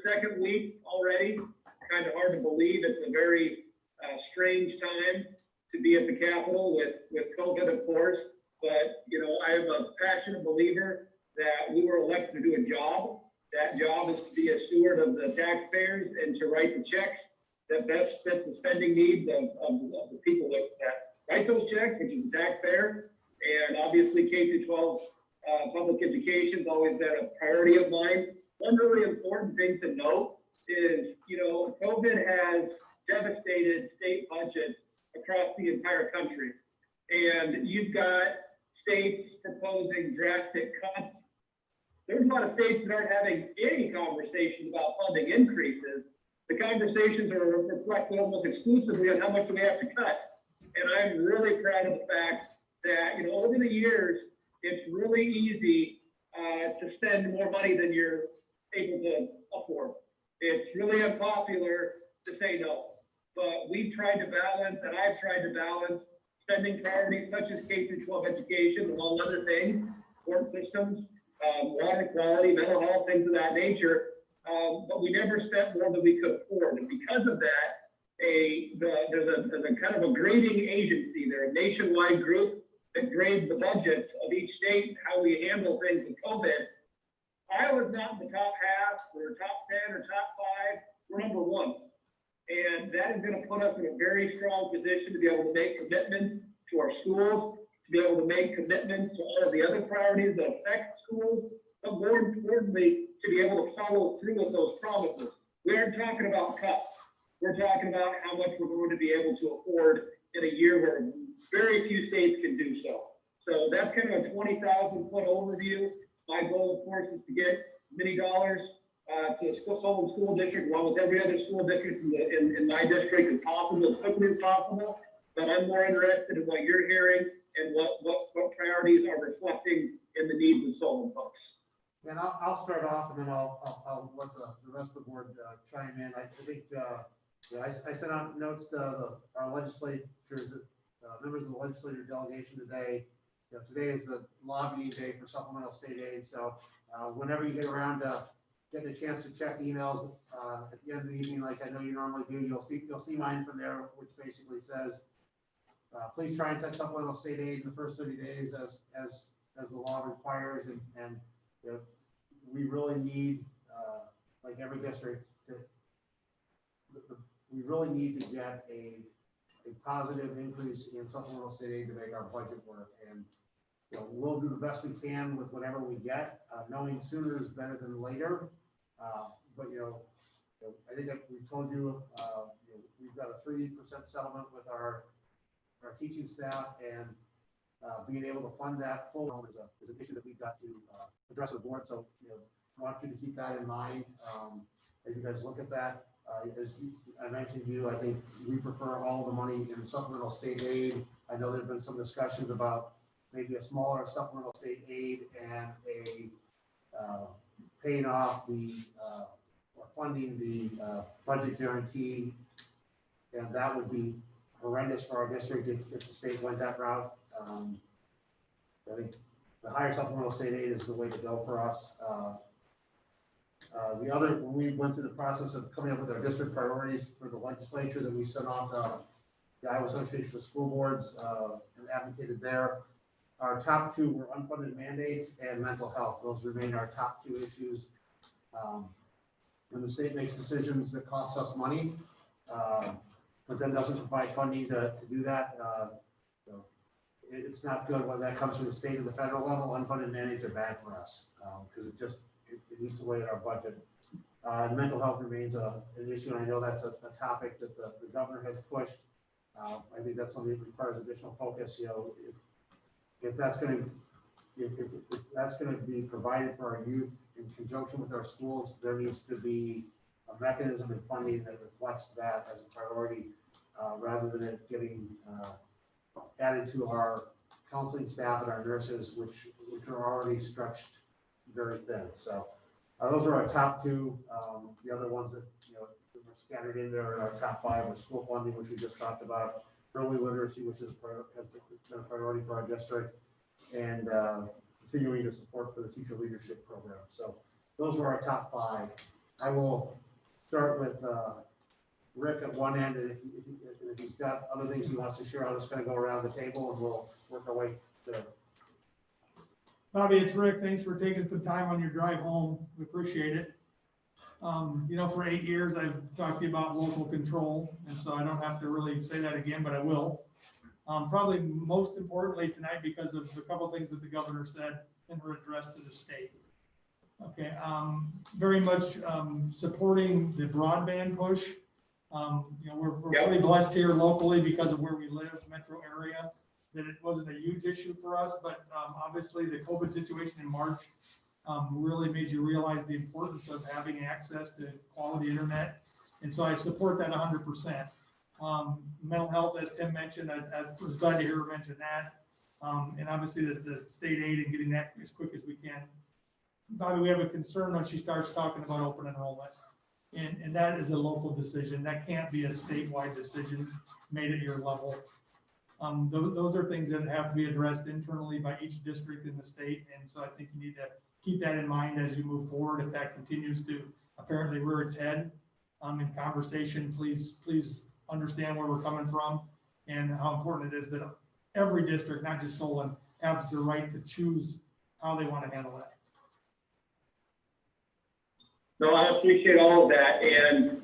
second week already. Kind of hard to believe. It's a very strange time to be at the Capitol with COVID, of course. But, you know, I am a passionate believer that we were elected to do a job. That job is to be a steward of the taxpayers and to write the checks that best fit the spending needs of the people that write those checks, which is the taxpayer. And obviously K-12 public education has always been a priority of mine. One really important thing to note is, you know, COVID has devastated state budgets across the entire country. And you've got states proposing drastic cuts. There's a lot of states that aren't having any conversations about funding increases. The conversations are reflected almost exclusively on how much do we have to cut. And I'm really proud of the fact that, you know, over the years, it's really easy to spend more money than you're able to afford. It's really unpopular to say no. But we've tried to balance, and I've tried to balance spending priorities such as K-12 education, among other things, court systems, water quality, mental health, things of that nature. But we never spent more than we could afford. And because of that, there's a kind of a grading agency. They're a nationwide group that grades the budgets of each state and how we handle things with COVID. Iowa's not in the top half, or top 10, or top 5. We're number 1. And that is going to put us in a very strong position to be able to make commitments to our schools, to be able to make commitments to all of the other priorities that affect schools, but more importantly, to be able to follow through with those promises. We aren't talking about cuts. We're talking about how much we're going to be able to afford in a year where very few states can do so. So that's kind of a 20,000-foot overview. My goal, of course, is to get many dollars to the Solon School District, along with every other school district in my district, as possible, as quickly as possible. But I'm more interested in what you're hearing and what priorities are reflecting in the needs of Solon folks. And I'll start off, and then I'll let the rest of the board chime in. I think I sent out notes to our legislators, members of the legislative delegation today. You know, today is the lobbying day for supplemental state aid. So whenever you get around to getting a chance to check emails at the end of the evening, like I know you normally do, you'll see mine from there, which basically says, please try and set supplemental state aid in the first 30 days as the law requires, and you know, we really need, like every district, we really need to get a positive increase in supplemental state aid to make our budget work. And you know, we'll do the best we can with whatever we get, knowing sooner is better than later. But you know, I think that we told you, we've got a 3% settlement with our teaching staff, and being able to fund that full is an issue that we've got to address with the board. So you know, I want you to keep that in mind as you guys look at that. As I mentioned to you, I think we prefer all the money in supplemental state aid. I know there've been some discussions about maybe a smaller supplemental state aid and paying off or funding the budget guarantee, and that would be horrendous for our district if the state went that route. I think the higher supplemental state aid is the way to go for us. When we went through the process of coming up with our district priorities for the legislature that we sent off the Iowa Association of School Boards and advocated there, our top 2 were unfunded mandates and mental health. Those remain our top 2 issues. When the state makes decisions that cost us money, but then doesn't provide funding to do that, it's not good when that comes from the state or the federal level. Unfunded mandates are bad for us because it eats away at our budget. Mental health remains an issue, and I know that's a topic that the governor has pushed. I think that's something that requires additional focus. You know, if that's going to be provided for our youth in conjunction with our schools, there needs to be a mechanism in funding that reflects that as a priority, rather than it getting added to our counseling staff and our nurses, which are already stretched very thin. So those are our top 2. The other ones that that were scattered in there are our top 5 were school funding, which we just talked about, early literacy, which has been a priority for our district, and continuing to support for the teacher leadership program. So those were our top 5. I will start with Rick at one end, and if he's got other things he wants to share, I'm just gonna go around the table and we'll work our way to. Bobby, it's Rick. Thanks for taking some time on your drive home. We appreciate it. For 8 years, I've talked to you about local control, and so I don't have to really say that again, but I will. Probably most importantly tonight, because of a couple of things that the governor said in her address to the state. Okay, very much supporting the broadband push. We're pretty blessed here locally because of where we live, metro area, that it wasn't a huge issue for us, but obviously the COVID situation in March really made you realize the importance of having access to quality internet. And so I support that 100%. Mental health, as Tim mentioned, I was glad to hear her mention that. And obviously the state aid and getting that as quick as we can. Bobby, we have a concern when she starts talking about open enrollment. And that is a local decision. That can't be a statewide decision made at your level. Those are things that have to be addressed internally by each district in the state. And so I think you need to keep that in mind as you move forward. If that continues to apparently rear its head in conversation, please understand where we're coming from and how important it is that every district, not just Solon, has the right to choose how they want to handle it. No, I appreciate all of that. And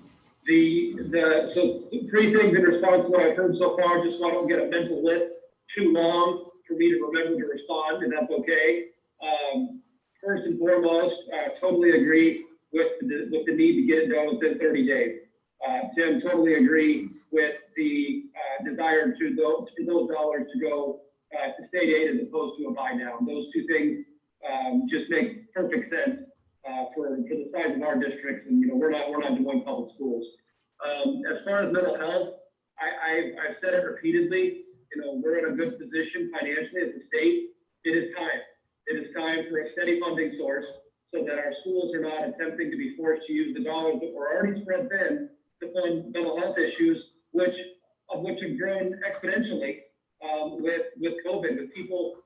so 3 things in response to what I've heard so far, just so I don't get a mental list too long for me to remember to respond, and that's okay. First and foremost, I totally agree with the need to get it done within 30 days. Tim, totally agree with the desire to those dollars to go to state aid as opposed to a buy down. Those 2 things just make perfect sense for the size of our districts, and we're not doing public schools. As far as mental health, I've said it repeatedly. We're in a good position financially as a state. It is time. It is time for a steady funding source so that our schools are not attempting to be forced to use the dollars that were already spread thin to fund mental health issues, which have grown exponentially with COVID, with people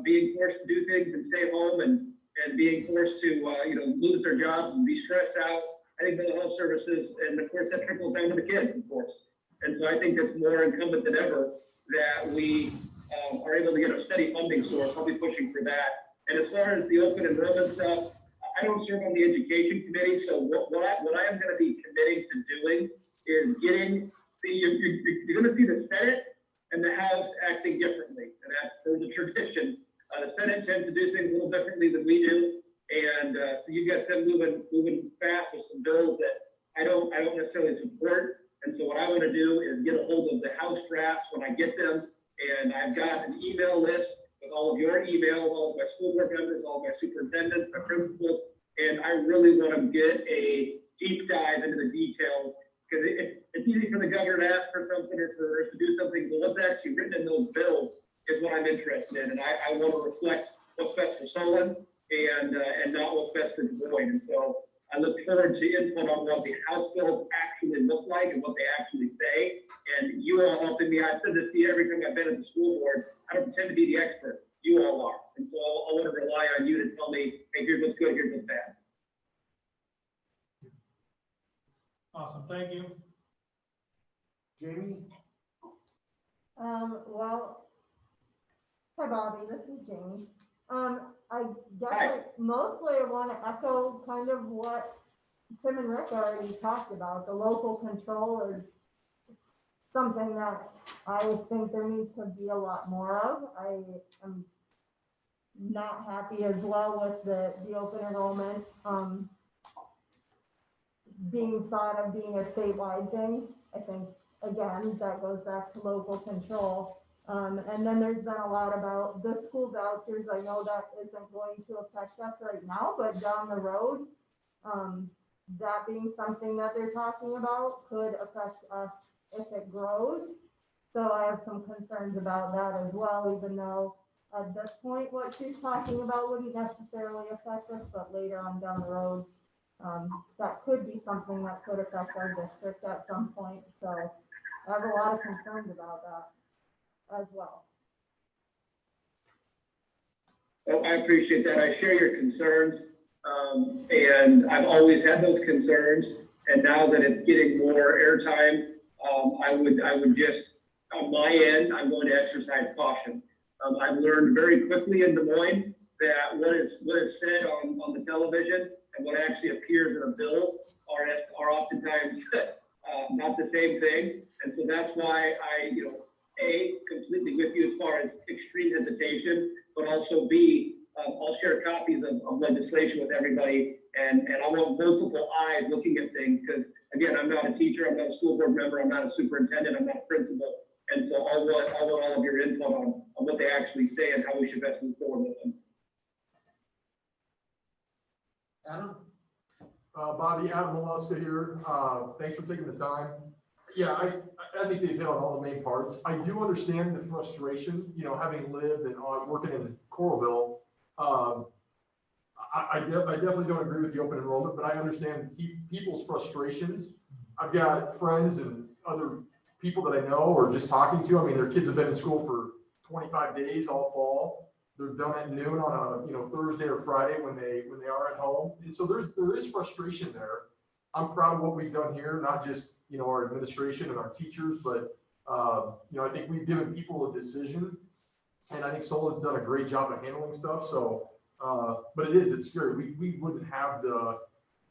being forced to do things and stay home and being forced to lose their jobs and be stressed out. I think mental health services, and of course that trickles down to the kids, of course. And so I think it's more incumbent than ever that we are able to get a steady funding source. I'll be pushing for that. And as far as the open enrollment stuff, I don't serve on the education committee, so what I am going to be committing to doing is getting you're going to see the Senate and the House acting differently, and that's for the tradition. The Senate tends to do things a little differently than we do, and so you got them moving fast with some bills that I don't necessarily support. And so what I want to do is get a hold of the House drafts when I get them, and I've got an email list with all of your emails, all of my school board members, all of my superintendents, my principals, and I really want to get a deep dive into the details, because it's easy for the governor to ask for something or for us to do something, but what's actually written in those bills is what I'm interested in, and I want to reflect what's best for Solon and not what's best for Des Moines. And so I look forward to input on what the House bills actually look like and what they actually say. And you all helping me. I said this to you every time I've been at the school board. I don't pretend to be the expert. You all are. And so I want to rely on you to tell me, hey, here's what's good, here's what's bad. Awesome, thank you. Jamie? Well, hi Bobby, this is Jamie. I guess Hi. Mostly I want to echo kind of what Tim and Rick already talked about. The local control is something that I think there needs to be a lot more of. I am not happy as well with the open enrollment being thought of being a statewide thing. I think, again, that goes back to local control. And then there's been a lot about the school vouchers. I know that isn't going to affect us right now, but down the road, that being something that they're talking about could affect us if it grows. So I have some concerns about that as well, even though at this point, what she's talking about wouldn't necessarily affect us, but later on down the road, that could be something that could affect our district at some point. So I have a lot of concerns about that as well. Well, I appreciate that. I share your concerns. And I've always had those concerns. And now that it's getting more airtime, I would just, on my end, I'm going to exercise caution. I've learned very quickly in Des Moines that what is said on the television and what actually appears in a bill are oftentimes not the same thing. And so that's why I, completely with you as far as extreme hesitation, but also B, I'll share copies of legislation with everybody, and I want multiple eyes looking at things, because again, I'm not a teacher, I'm not a school board member, I'm not a superintendent, I'm not a principal, and so I want all of your input on what they actually say and how we should best move forward with them. Adam? Bobby, Adam Molluska here. Thanks for taking the time. Yeah, I think they've hit on all the main parts. I do understand the frustration, having lived and working in Coralville. I definitely don't agree with the open enrollment, but I understand people's frustrations. I've got friends and other people that I know or just talking to. I mean, their kids have been in school for 25 days all fall. They're done at noon on a Thursday or Friday when they are at home. And so there is frustration there. I'm proud of what we've done here, not just our administration and our teachers, but I think we've given people a decision, and I think Solon's done a great job of handling stuff. So, but it's scary. We wouldn't have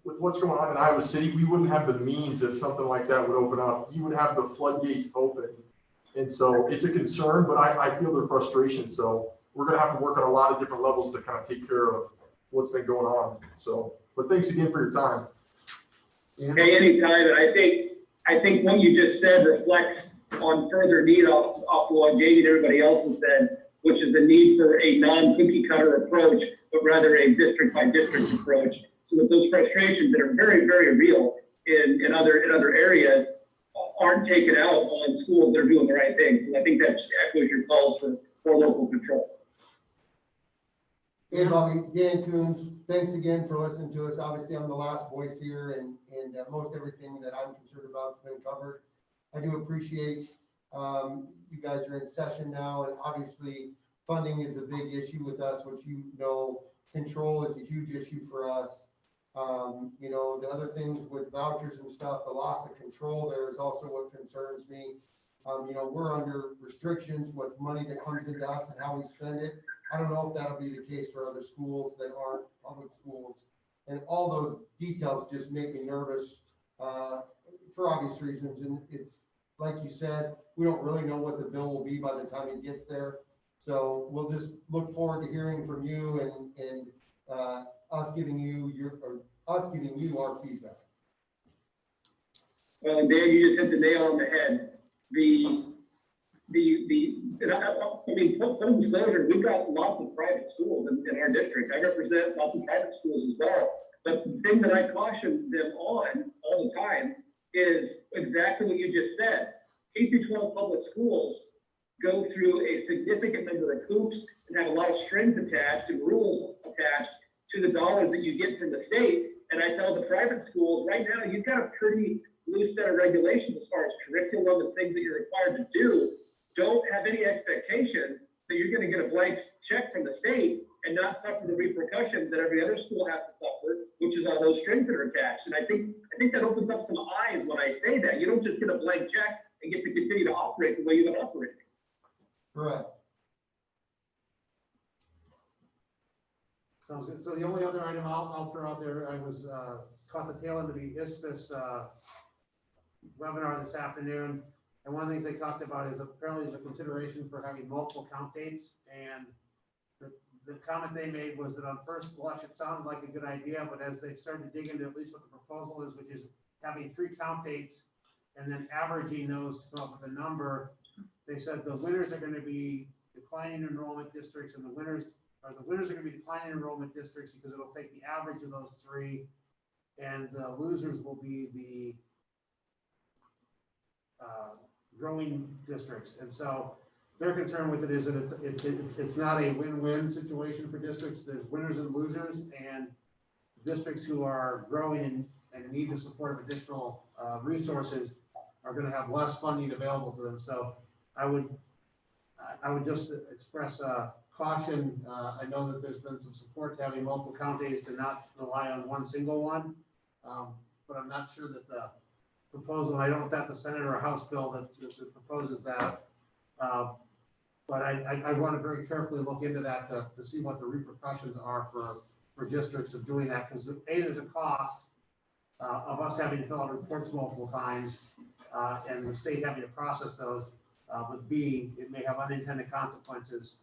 with what's going on in Iowa City, we wouldn't have the means if something like that would open up. You would have the floodgates open, and so it's a concern. But I feel their frustration. So we're going to have to work on a lot of different levels to kind of take care of what's been going on. So, but thanks again for your time. Hey, anytime. And I think what you just said reflects on further need off what Jamie and everybody else has said, which is the need for a non-cookie cutter approach, but rather a district by district approach. So that those frustrations that are very, very real in other areas aren't taken out on schools that are doing the right things. And I think that echoes your calls for local control. Hey, Bobby, Dan Coons, thanks again for listening to us. Obviously, I'm the last voice here, and most everything that I'm concerned about has been covered. I do appreciate you guys are in session now, and obviously funding is a big issue with us, which control is a huge issue for us. The other things with vouchers and stuff, the loss of control there is also what concerns me. We're under restrictions with money that comes into us and how we spend it. I don't know if that'll be the case for other schools that aren't public schools. And all those details just make me nervous for obvious reasons. And it's like you said, we don't really know what the bill will be by the time it gets there. So we'll just look forward to hearing from you and us giving you our feedback. Well, and Dan, you just hit the nail on the head. Full disclosure, we've got lots of private schools in our district. I represent lots of private schools as well. But the thing that I caution them on all the time is exactly what you just said. K-12 public schools go through a significant number of hoops and have a lot of strings attached and rules attached to the dollars that you get from the state. And I tell the private schools right now, you've got a pretty loose set of regulations as far as curriculum and things that you're required to do. Don't have any expectation that you're going to get a blank check from the state and not suffer the repercussions that every other school has to suffer, which is all those strings that are attached. And I think that opens up some eyes when I say that. You don't just get a blank check and get to continue to operate the way you've been operating. Correct. Sounds good. So the only other item I'll throw out there, I was caught the tail end of the ISPIS webinar this afternoon. And one of the things they talked about is apparently there's a consideration for having multiple count dates. And the comment they made was that on first blush, it sounded like a good idea, but as they started to dig into at least what the proposal is, which is having 3 count dates and then averaging those to come up with a number, they said the winners are going to be declining enrollment districts, and the winners are going to be declining enrollment districts because it'll take the average of those 3, and the losers will be the growing districts. And so their concern with it is that it's not a win-win situation for districts. There's winners and losers, and districts who are growing and need the support of additional resources are going to have less funding available to them. So I would just express caution, I know that there's been some support to having multiple counties to not rely on one single one. But I'm not sure that the proposal, I don't know if that's a Senate or a House bill that proposes that. But I want to very carefully look into that to see what the repercussions are for districts of doing that, because there's a cost of us having to fill out reports multiple times, and the state having to process those. But B, it may have unintended consequences.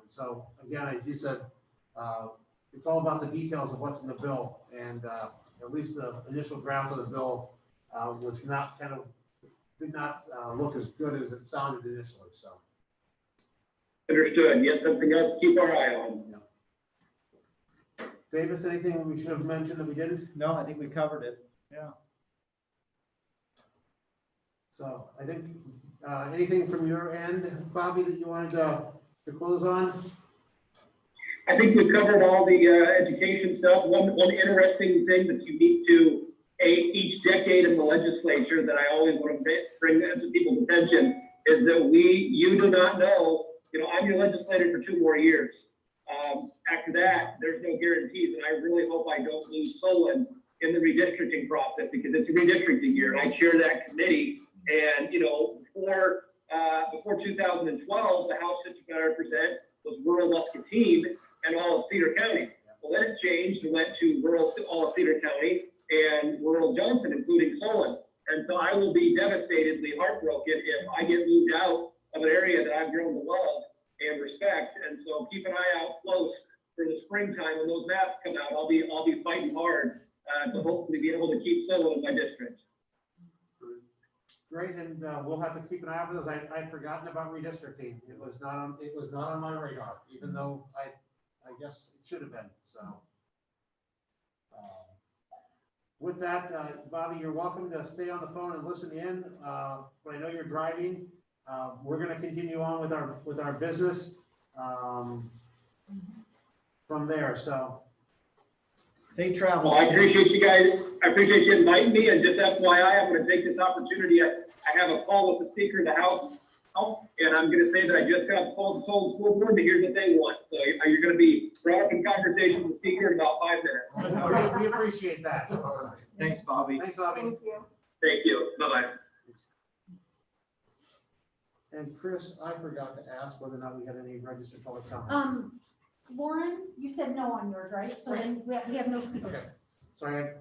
So again, as you said, it's all about the details of what's in the bill, and at least the initial draft of the bill was not did not look as good as it sounded initially. So. Understood. Yet something else to keep our eye on. Yeah. Davis, anything we should have mentioned that we didn't? No, I think we covered it. Yeah. So I think, anything from your end, Bobby, that you wanted to close on? I think we've covered all the education stuff. One interesting thing that's unique to each decade in the legislature that I always want to bring to people's attention is that you do not know, I'm your legislator for 2 more years. After that, there's no guarantees, and I really hope I don't lose Solon in the redistricting process, because it's a redistricting year, and I chair that committee. And, before 2012, the House District I represent was rural Muscatine and all of Cedar County. Well, then it changed and went to all of Cedar County and rural Johnson, including Solon. And so I will be devastatedly heartbroken if I get moved out of an area that I've grown to love and respect. And so keep an eye out close for the springtime when those maps come out. I'll be fighting hard to hopefully be able to keep Solon in my district. Great, and we'll have to keep an eye out for those. I'd forgotten about redistricting. It was not on my radar, even though I guess it should have been. So with that, Bobby, you're welcome to stay on the phone and listen in. But I know you're driving. We're going to continue on with our business from there. So. Safe travel. Well, I appreciate you guys. I appreciate you inviting me. And just FYI, I'm going to take this opportunity. I have a call with the Speaker of the House, and I'm going to say that I just got a call to the school board to hear what they want. So you're going to be brought up in conversation with the Speaker in about 5 minutes. We appreciate that. Thanks, Bobby. Thanks, Bobby. Thank you. Thank you. Bye-bye. And Chris, I forgot to ask whether or not we had any registered public comment. Lauren, you said no on yours, right? So then we have no speakers. Okay. Sorry.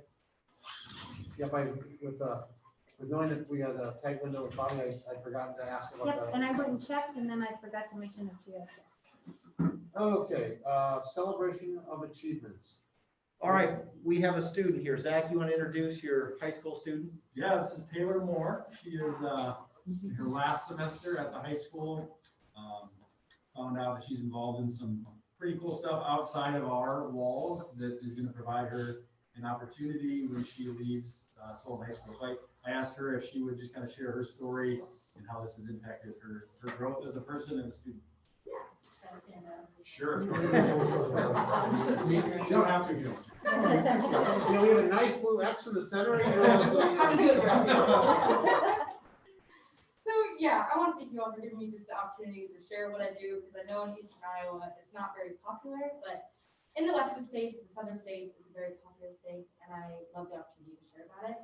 With knowing that we had a tight window with Bobby, I forgot to ask about Yep, that. and I went and checked, and then I forgot to mention it to you. Okay, celebration of achievements. All right, we have a student here. Zach, you want to introduce your high school student? Yeah, this is Taylor Moore. She is in her last semester at the high school. Found out that she's involved in some pretty cool stuff outside of our walls that is going to provide her an opportunity when she leaves Solon High School. So I asked her if she would just kind of share her story and how this has impacted her growth as a person and a student. Sure. You don't have to if you don't. We have a nice blue X in the center. So yeah, I want to thank you all for giving me just the opportunity to share what I do, because I know in Eastern Iowa it's not very popular, but in the Western states and the Southern states it's a very popular thing, and I love the opportunity to share about it.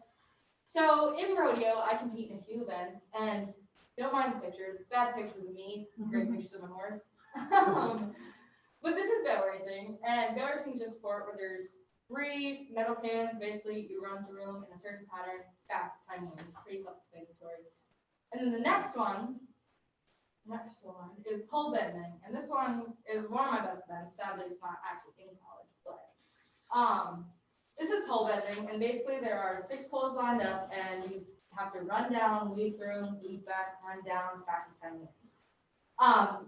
So in rodeo, I compete in a few events, and don't mind the pictures, bad pictures of me, great pictures of my horse. But this is barrel racing, and barrel racing is just a sport where there's 3 metal cans. Basically, you run through them in a certain pattern, fast time wins, pretty self-explanatory. And then the next one is pole bending, and this one is one of my best events. Sadly, it's not actually in college, but this is pole bending, and basically there are 6 poles lined up, and you have to run down, weave through, weave back, run down, fastest time wins.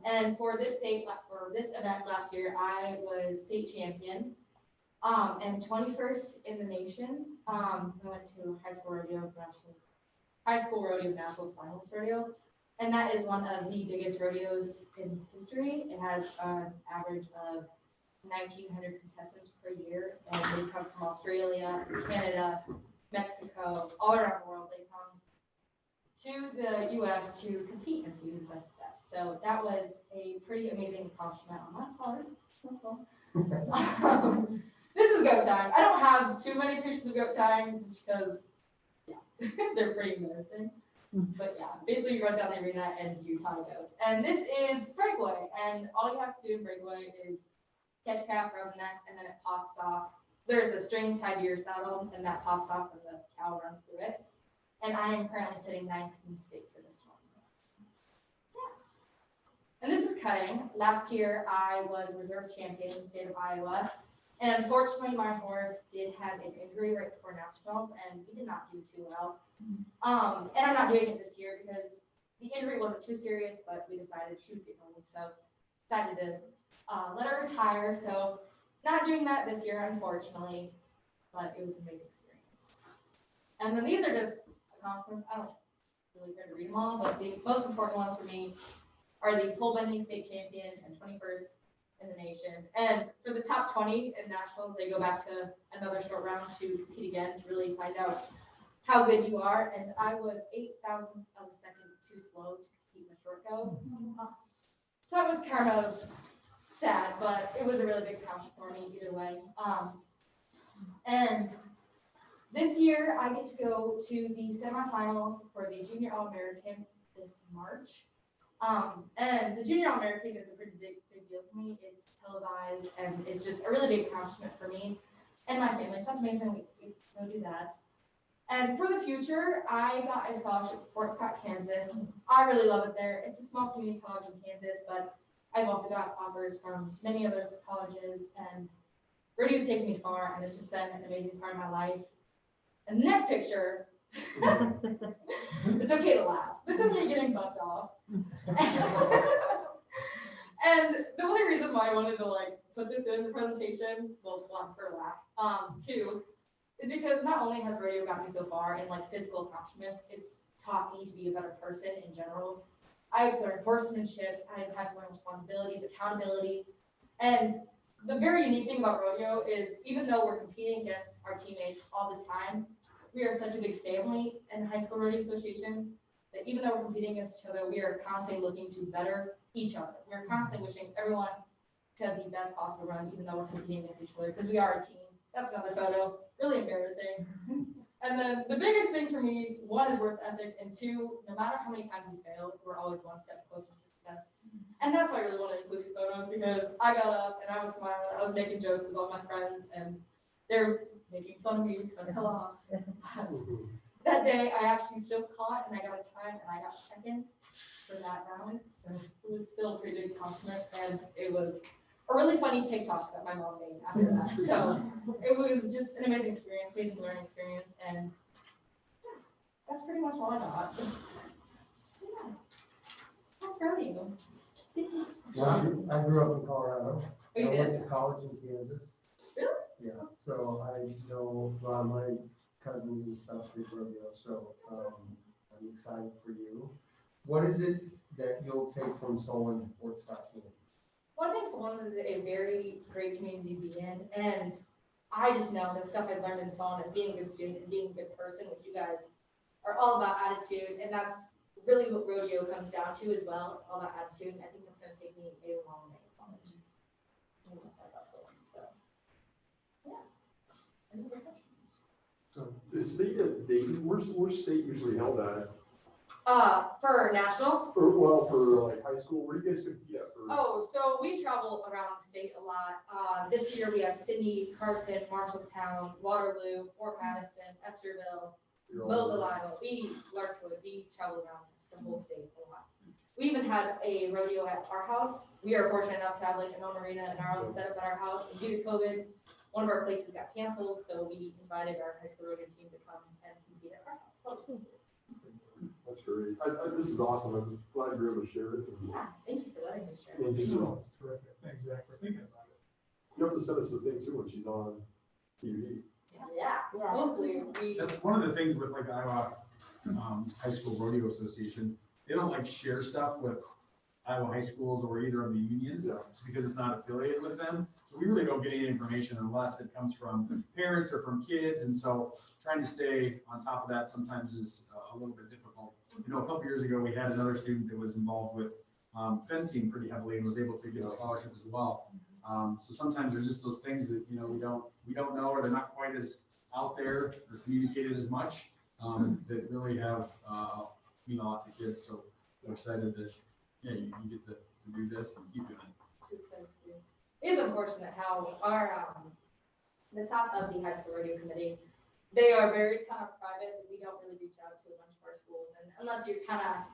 And for this event last year, I was state champion, and 21st in the nation. I went to high school rodeo nationals finals rodeo, and that is one of the biggest rodeos in history. It has an average of 1,900 contestants per year, and they come from Australia, Canada, Mexico, all around the world they come. to the US to compete and see who's best of the best. So that was a pretty amazing accomplishment on my part. This is goat time. I don't have too many pictures of goat time just because, yeah, they're pretty embarrassing. But yeah, basically you run down the arena and you tie a goat. And this is Breakaway, and all you have to do in Breakaway is catch a calf around the neck and then it pops off. There's a string tied to your saddle and that pops off and the cow runs through it. And I am currently sitting 9th in the state for this one. Yeah. And this is cutting. Last year I was reserve champion in the state of Iowa. And unfortunately my horse did have an injury right before nationals and he did not do too well. And I'm not doing it this year because the injury wasn't too serious, but we decided she was getting old, so decided to let her retire. So not doing that this year, unfortunately, but it was an amazing experience. And then these are just accomplishments. I don't really care to read them all, but the most important ones for me are the pole bending state champion and 21st in the nation. And for the top 20 in nationals, they go back to another short round to compete again to really find out how good you are. And I was 0.08 of a second too slow to compete in the short go. So that was kind of sad, but it was a really big accomplishment for me either way. And this year I get to go to the semifinal for the Junior All-American this March. And the Junior All-American is a pretty big deal for me. It's televised and it's just a really big accomplishment for me and my family. So that's amazing we go do that. And for the future, I got a scholarship to Fort Scott, Kansas. I really love it there. It's a small community college in Kansas, but I've also got offers from many other colleges, and rodeo's taken me far, and it's just been an amazing part of my life. And the next picture, it's okay to laugh. This is me getting bucked off. And the only reason why I wanted to put this in the presentation, well, one, for a laugh, two, is because not only has rodeo got me so far in physical accomplishments, it's taught me to be a better person in general. I had to learn horsemanship, I had to learn responsibilities, accountability. And the very unique thing about rodeo is even though we're competing against our teammates all the time, we are such a big family in High School Rodeo Association that even though we're competing against each other, we are constantly looking to better each other. We're constantly wishing everyone to have the best possible run, even though we're competing against each other, because we are a team. That's another photo, really embarrassing. And then the biggest thing for me, one is work ethic, and two, no matter how many times we fail, we're always one step closer to success. And that's why I really want to include these photos, because I got up and I was smiling, I was making jokes about my friends, and they're making fun of me because I fell off. But that day, I actually still caught, and I got a time, and I got second for that round. So it was still a pretty big compliment, and it was a really funny TikTok that my mom made after that. So it was just an amazing experience, amazing learning experience, and yeah, that's pretty much all I got. So yeah, that's rodeo. Well, I grew up in Colorado. Oh, you I went did? to college in Kansas. Really? Yeah, so I know a lot of my cousins and stuff did rodeo, so I'm excited for you. What is it that you'll take from Solon to Fort Scott, Kansas? Well, I think Solon is a very great community to be in, and I just know that stuff I learned in Solon is being a good student and being a good person, which you guys are all about attitude, and that's really what rodeo comes down to as well, all about attitude, and I think that's going to take me a long way in college. I love that about Solon, so, yeah. Any other questions? So the state of Dayton, where's state usually held at? For nationals? Or, well, for high school, where do you guys compete at for? Oh, so we travel around the state a lot. This year we have Sydney, Carson, Marshalltown, Waterloo, Fort Madison, Esterville, Mobile, Iowa. Larchwood, we travel around the whole state a lot. We even had a rodeo at our house. We are fortunate enough to have an own arena and our own setup at our house. And due to COVID, one of our places got canceled, so we invited our high school rodeo team to come and compete at our house. That's great. This is awesome. I'm glad you're able to share it. Yeah, thank you for letting me share. And just, No, it's terrific. Thanks, Zach, for thinking about it. you have to send us the thing too when she's on TV. Yeah, hopefully we. That's one of the things with Iowa High School Rodeo Association. They don't share stuff with Iowa high schools or either of the unions. Yeah. It's because it's not affiliated with them. So we really don't get any information unless it comes from parents or from kids. And so trying to stay on top of that sometimes is a little bit difficult. You know, a couple years ago, we had another student that was involved with fencing pretty heavily and was able to get a scholarship as well. So sometimes there's just those things that, you know, we don't know, or they're not quite as out there or communicated as much, that really have, mean a lot to kids. So we're excited that, yeah, you get to do this and keep doing it. It is unfortunate how our, the top of the high school radio committee, they are very kind of private. We don't really reach out to a bunch of our schools, and unless you're kind of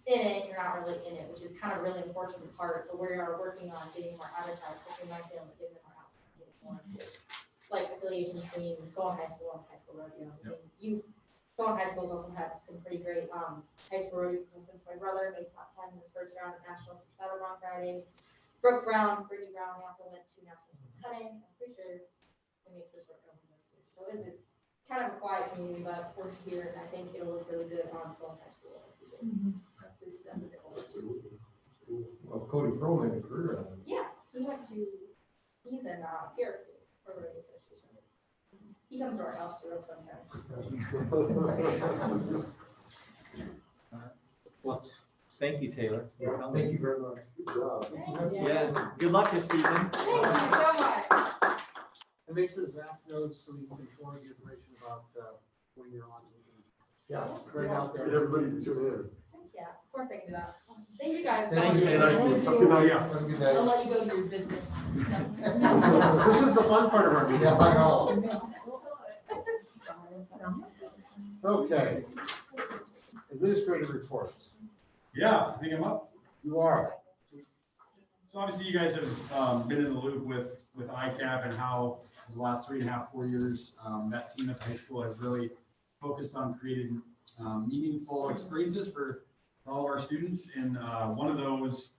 in it, you're not really in it, which is kind of a really unfortunate part. But we are working on getting more advertised, getting more film, getting more out, getting more like affiliation between Solon High School and high school rodeo. I mean, Solon High School's also had some pretty great high school rodeo since my brother made top 10 in his first round at nationals for Saddlebrown Friday. Brooke Brown, Brittany Brown, they also went to nationals for cutting. I'm pretty sure they made first round in those two. So this is kind of a quiet community, but we're here, and I think it'll look really good on Solon High School. Well, Cody Pearl made a career out of it. Yeah, he's in PRC, or Radio Association. He comes to our house to rope sometimes. Well, thank you, Taylor. Yeah, thank you very much. Good job. Thank you. Yeah, good luck this season. Thank you so much. And make sure Zach knows so we can forward the information about when you're on. Yeah. Right out Get there. everybody to tune in. Yeah, of course I can do that. Thank you guys so Thank much. you. Thank Have a good night. Have a good I'll night. let you go to your business stuff. This is the fun part of our meeting. Yeah, I know. Okay. Administrative reports. Yeah, pick them up. You are. So obviously you guys have been in the loop with ICAP and how the last 3.5, 4 years, that team at the high school has really focused on creating meaningful experiences for all of our students, and one of those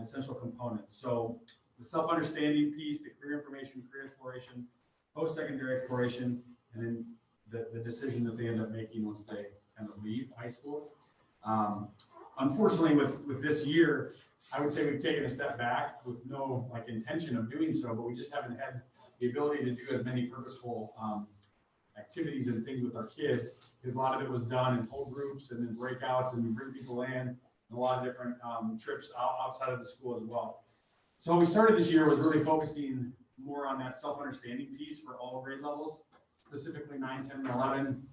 essential components. So the self-understanding piece, the career information, career exploration, post-secondary exploration, and then the decision that they end up making once they kind of leave high school. Unfortunately, with this year, I would say we've taken a step back with no like intention of doing so, but we just haven't had the ability to do as many purposeful activities and things with our kids, because a lot of it was done in whole groups and then breakouts, and we bring people in, and a lot of different trips outside of the school as well. So what we started this year was really focusing more on that self-understanding piece for all grade levels, specifically 9, 10, and 11.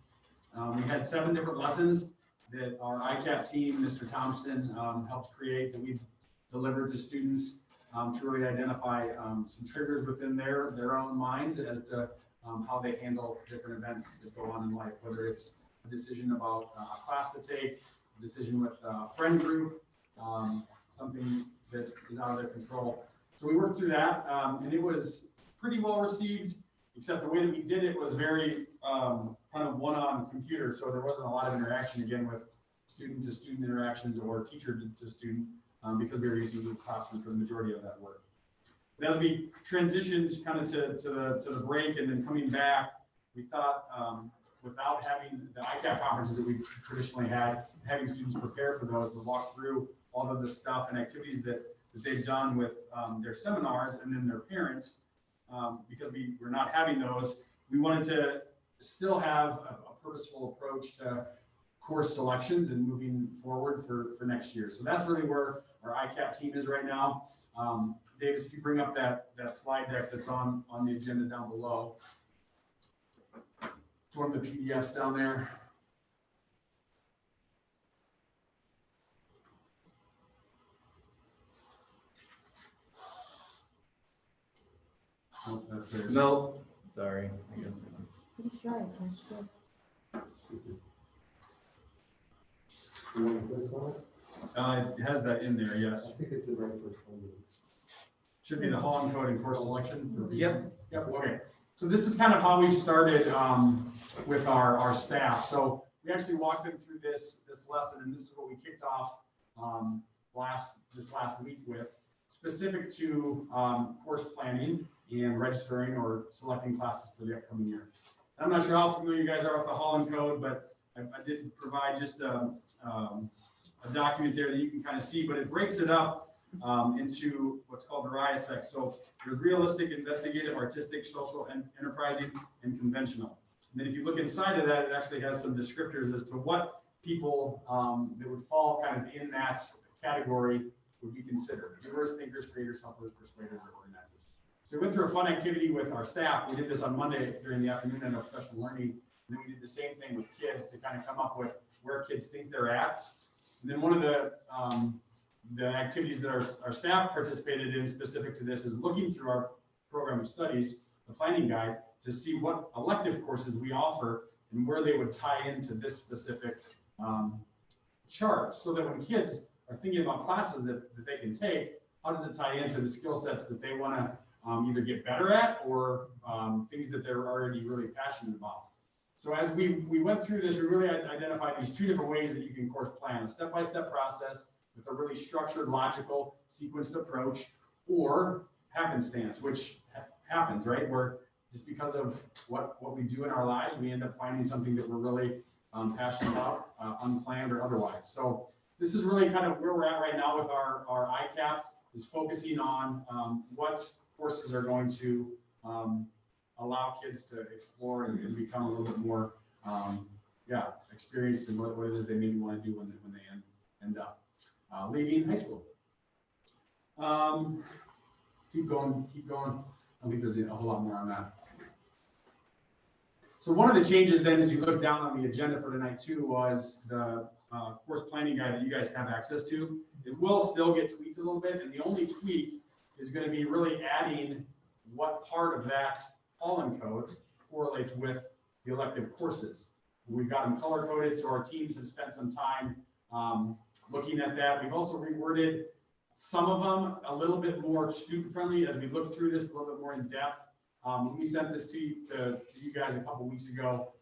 We had 7 different lessons that our ICAP team, Mr. Thompson, helped create, that we delivered to students to really identify some triggers within their own minds as to how they handle different events that go on in life, whether it's a decision about a class to take, a decision with a friend group, something that is out of their control. So we worked through that, and it was pretty well received, except the way that we did it was very kind of one-on computer, so there wasn't a lot of interaction, again, with student-to-student interactions or teacher-to-student, because we were using Google Classroom for the majority of that work. But as we transitioned kind of to the break and then coming back, we thought without having the ICAP conferences that we traditionally had, having students prepare for those, to walk through all of the stuff and activities that they've done with their seminars and then their parents, because we're not having those, we wanted to still have a purposeful approach to course selections and moving forward for next year. So that's really where our ICAP team is right now. Davis, if you bring up that slide deck that's on the agenda down below. It's one of the PDFs down there. Oh, that's theirs. No, sorry. Pretty sure I can still- You want this one? It has that in there, I yes. think it's the very first one. Should be the Holland Code and course selection. For Yep. Yep, okay. So this is kind of how we started with our staff. So we actually walked them through this lesson, and this is what we kicked off this last week with, specific to course planning and registering or selecting classes for the upcoming year. And I'm not sure how familiar you guys are with the Holland Code, but I did provide just a document there that you can kind of see, but it breaks it up into what's called the RIASEC. So there's realistic, investigative, artistic, social, and enterprising, and conventional. then if you look inside of that, it actually has some descriptors as to what people that would fall kind of in that category would be considered. Doers, thinkers, creators, helpers, persuaders, or organizers. So we went through a fun activity with our staff. We did this on Monday during the afternoon in our professional learning. And then we did the same thing with kids to kind of come up with where kids think they're at. And then one of the activities that our staff participated in specific to this is looking through our program of studies, the planning guide, to see what elective courses we offer and where they would tie into this specific chart, so that when kids are thinking about classes that they can take, how does it tie into the skill sets that they want to either get better at or things that they're already really passionate about. So as we went through this, we really identified these two different ways that you can course plan: a step-by-step process with a really structured, logical, sequenced approach, or happenstance, which happens, right? Where just because of what we do in our lives, we end up finding something that we're really passionate about, unplanned or otherwise. So this is really kind of where we're at right now with our ICAP, is focusing on what courses are going to allow kids to explore and become a little bit more experienced in what it is they maybe want to do when they end up leaving high school. Keep going. I think there's a whole lot more on that. So one of the changes then, as you look down on the agenda for tonight too, was the course planning guide that you guys have access to. It will still get tweaked a little bit, and the only tweak is going to be really adding what part of that Solon code correlates with the elective courses. We've got them color coded, so our teams have spent some time looking at that. We've also reworded some of them a little bit more student friendly as we look through this a little bit more in depth. When we sent this to you guys a couple weeks ago,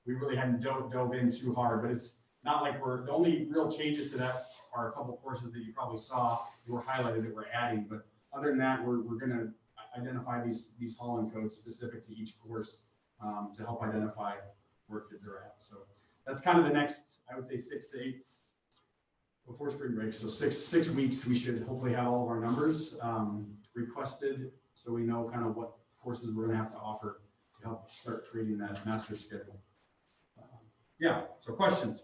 we really hadn't dove in too hard, but it's not like the only real changes to that are a couple courses that you probably saw that were highlighted that we're adding. But other than that, we're going to identify these Solon codes specific to each course to help identify where kids are at. So that's kind of the next, I would say, 6 to 8 before spring break. So six weeks, we should hopefully have all of our numbers requested, so we know kind of what courses we're going to have to offer to help start creating that master schedule. So questions?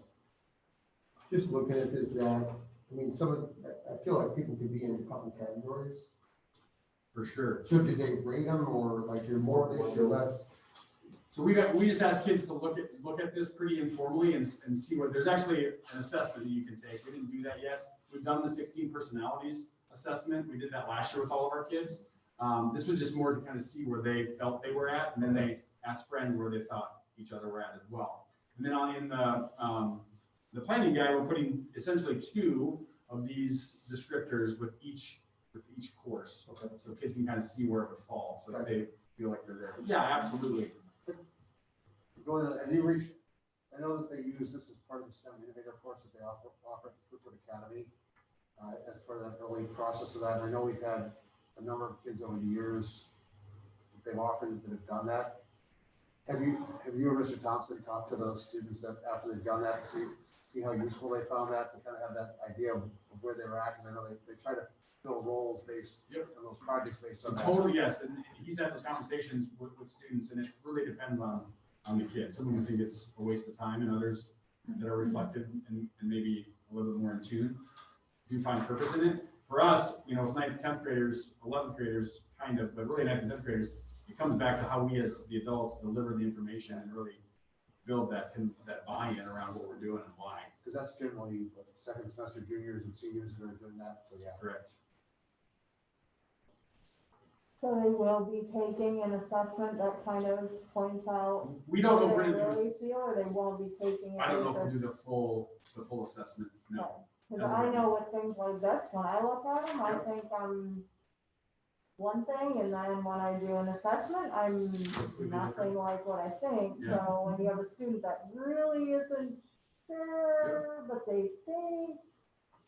Just looking at this, Zach, I mean, I feel like people could be in a couple categories. For sure. So did they rate them, or like you're more this, you're less? So we just asked kids to look at this pretty informally and see what, there's actually an assessment that you can take. We didn't do that yet. We've done the 16 personalities assessment. We did that last year with all of our kids. This was just more to kind of see where they felt they were at, and then they asked friends where they thought each other were at as well. And then in the planning guide, we're putting essentially 2 of these descriptors with each course. Okay. So kids can kind of see where it would fall. So if they feel like they're there. Yeah, absolutely. I know that they use this as part of the STEM Innovator course that they offer at the Fruitwood Academy as part of that early process of that. And I know we've had a number of kids over the years that they've offered that have done that. Have you or Mr. Thompson talked to those students that after they've done that to see how useful they found that, to kind of have that idea of where they're at? Because I know they try to fill roles based on those projects based on that. Totally, yes. And he's had those conversations with students, and it really depends on the kids. Some of them think it's a waste of time, and others that are reflective and maybe a little bit more in tune do find purpose in it. For us, with 9th, 10th graders, 11th graders, kind of, but really 9th and 10th graders, it comes back to how we as the adults deliver the information and really build that buy-in around what we're doing and why. Because that's generally what second semester juniors and seniors that are doing that. So yeah. Correct. So they will be taking an assessment that kind of points out We don't know if what we're they gonna do really feel, or they won't be taking it. I don't know if we'll do the full assessment. No. Because I know with things like this, when I look at them, I think I'm one thing, and then when I do an assessment, I'm nothing like what I think. Yeah. So when you have a student that really isn't sure, but they think,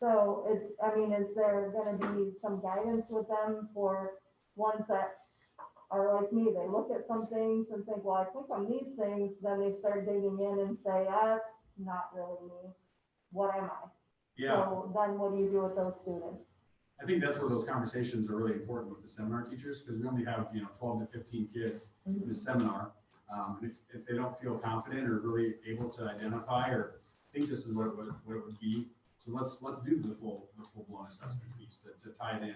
so is there gonna be some guidance with them for ones that are like me? They look at some things and think, well, I think I'm these things, then they start digging in and say, that's not really me. What am I? Yeah. So then what do you do with those students? I think that's where those conversations are really important with the seminar teachers, because we only have 12 to 15 kids in the seminar. If they don't feel confident or really able to identify or think this is what it would be, so let's do the full blown assessment piece to tie it in.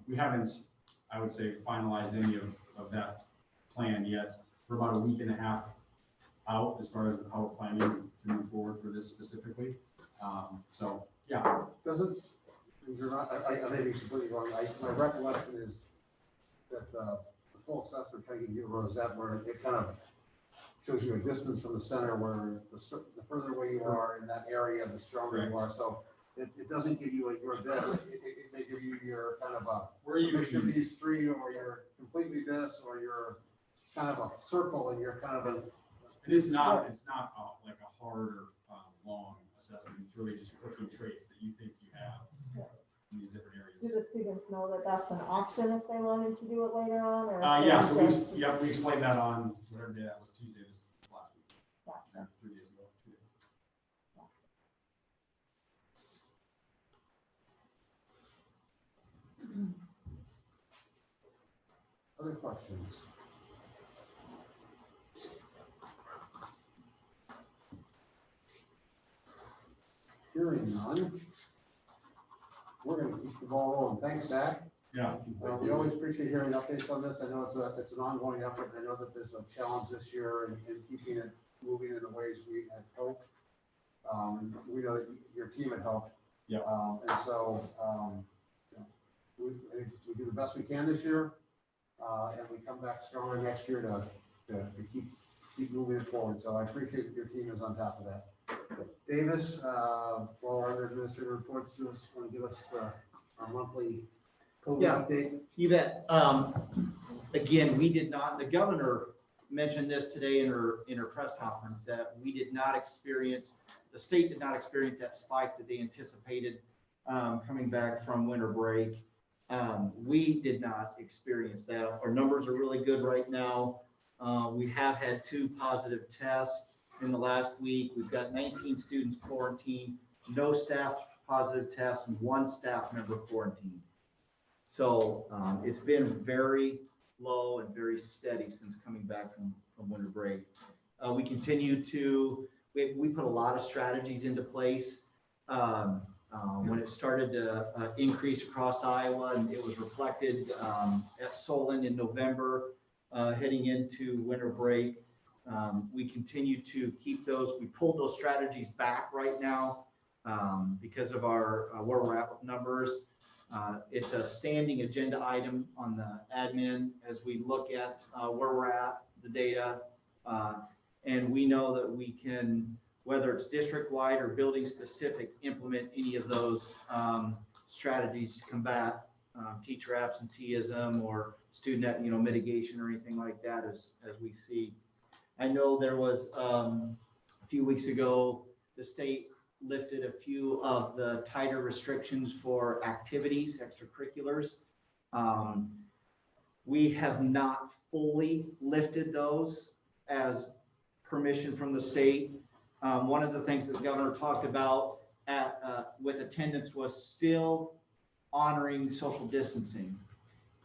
We haven't, I would say, finalized any of that plan yet. We're about a week and a half out as far as how we're planning to move forward for this specifically. So yeah. Does it, you're not, I may be completely wrong, my recollection is that the full assessment taking you road is that where it kind of shows you a distance from the center where the further away you are in that area, the stronger you are. So it doesn't give you your this, it may give you your kind of a, Where you mission these three, or you're completely this, or you're kind of a circle and you're kind of a. It's not like a hard or long assessment. It's really just cooking traits that you think you have in these different Do areas. the students know that that's an option if they wanted to do it later on, or? Yeah, so we explained that on whatever day that was, Tuesday this last week. Gotcha. 3 days ago. 2 days. Other questions? Hearing none. We're gonna keep the ball rolling. Thanks, Zach. Yeah. We always appreciate hearing updates on this. I know it's an ongoing effort. I know that there's a challenge this year in keeping it moving in the ways we had hoped. We know that your team had helped. Yeah. And so, I think we do the best we can this year. And we come back stronger next year to keep moving it forward. So I appreciate that your team is on top of that. Davis, while our other administrator reports to us, want to give us our monthly COVID update? You bet. Again, we did not, the governor mentioned this today in her press conference, that we did not experience, the state did not experience that spike that they anticipated coming back from winter break. We did not experience that. Our numbers are really good right now. We have had 2 positive tests in the last week. We've got 19 students quarantined, no staff positive tests, and 1 staff member quarantined. So it's been very low and very steady since coming back from winter break. We continue to, we put a lot of strategies into place. When it started to increase across Iowa, and it was reflected at Solon in November, heading into winter break. We continue to keep those, we pulled those strategies back right now because of our where we're at with numbers. It's a standing agenda item on the admin as we look at where we're at, the data. And we know that we can, whether it's district-wide or building-specific, implement any of those strategies to combat teacher absenteeism or student mitigation or anything like that as we see. I know there was a few weeks ago, the state lifted a few of the tighter restrictions for activities, extracurriculars. We have not fully lifted those as permission from the state. One of the things that the governor talked about with attendance was still honoring social distancing.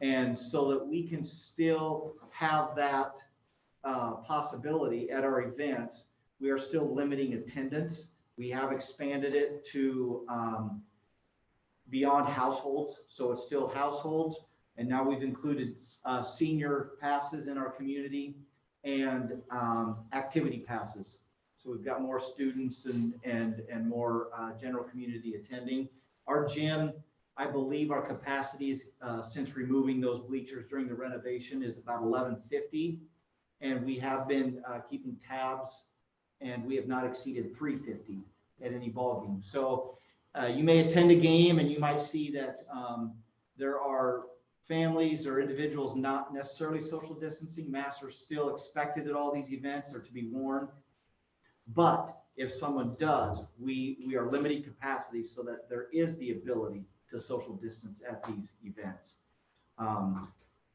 And so that we can still have that possibility at our events, we are still limiting attendance. We have expanded it to beyond households, so it's still households. And now we've included senior passes in our community and activity passes. So we've got more students and more general community attending. Our gym, I believe our capacities since removing those bleachers during the renovation is about 1150. And we have been keeping tabs, and we have not exceeded 350 at any ball game. So you may attend a game and you might see that there are families or individuals not necessarily social distancing. Masks are still expected at all these events or to be worn. But if someone does, we are limiting capacity so that there is the ability to social distance at these events.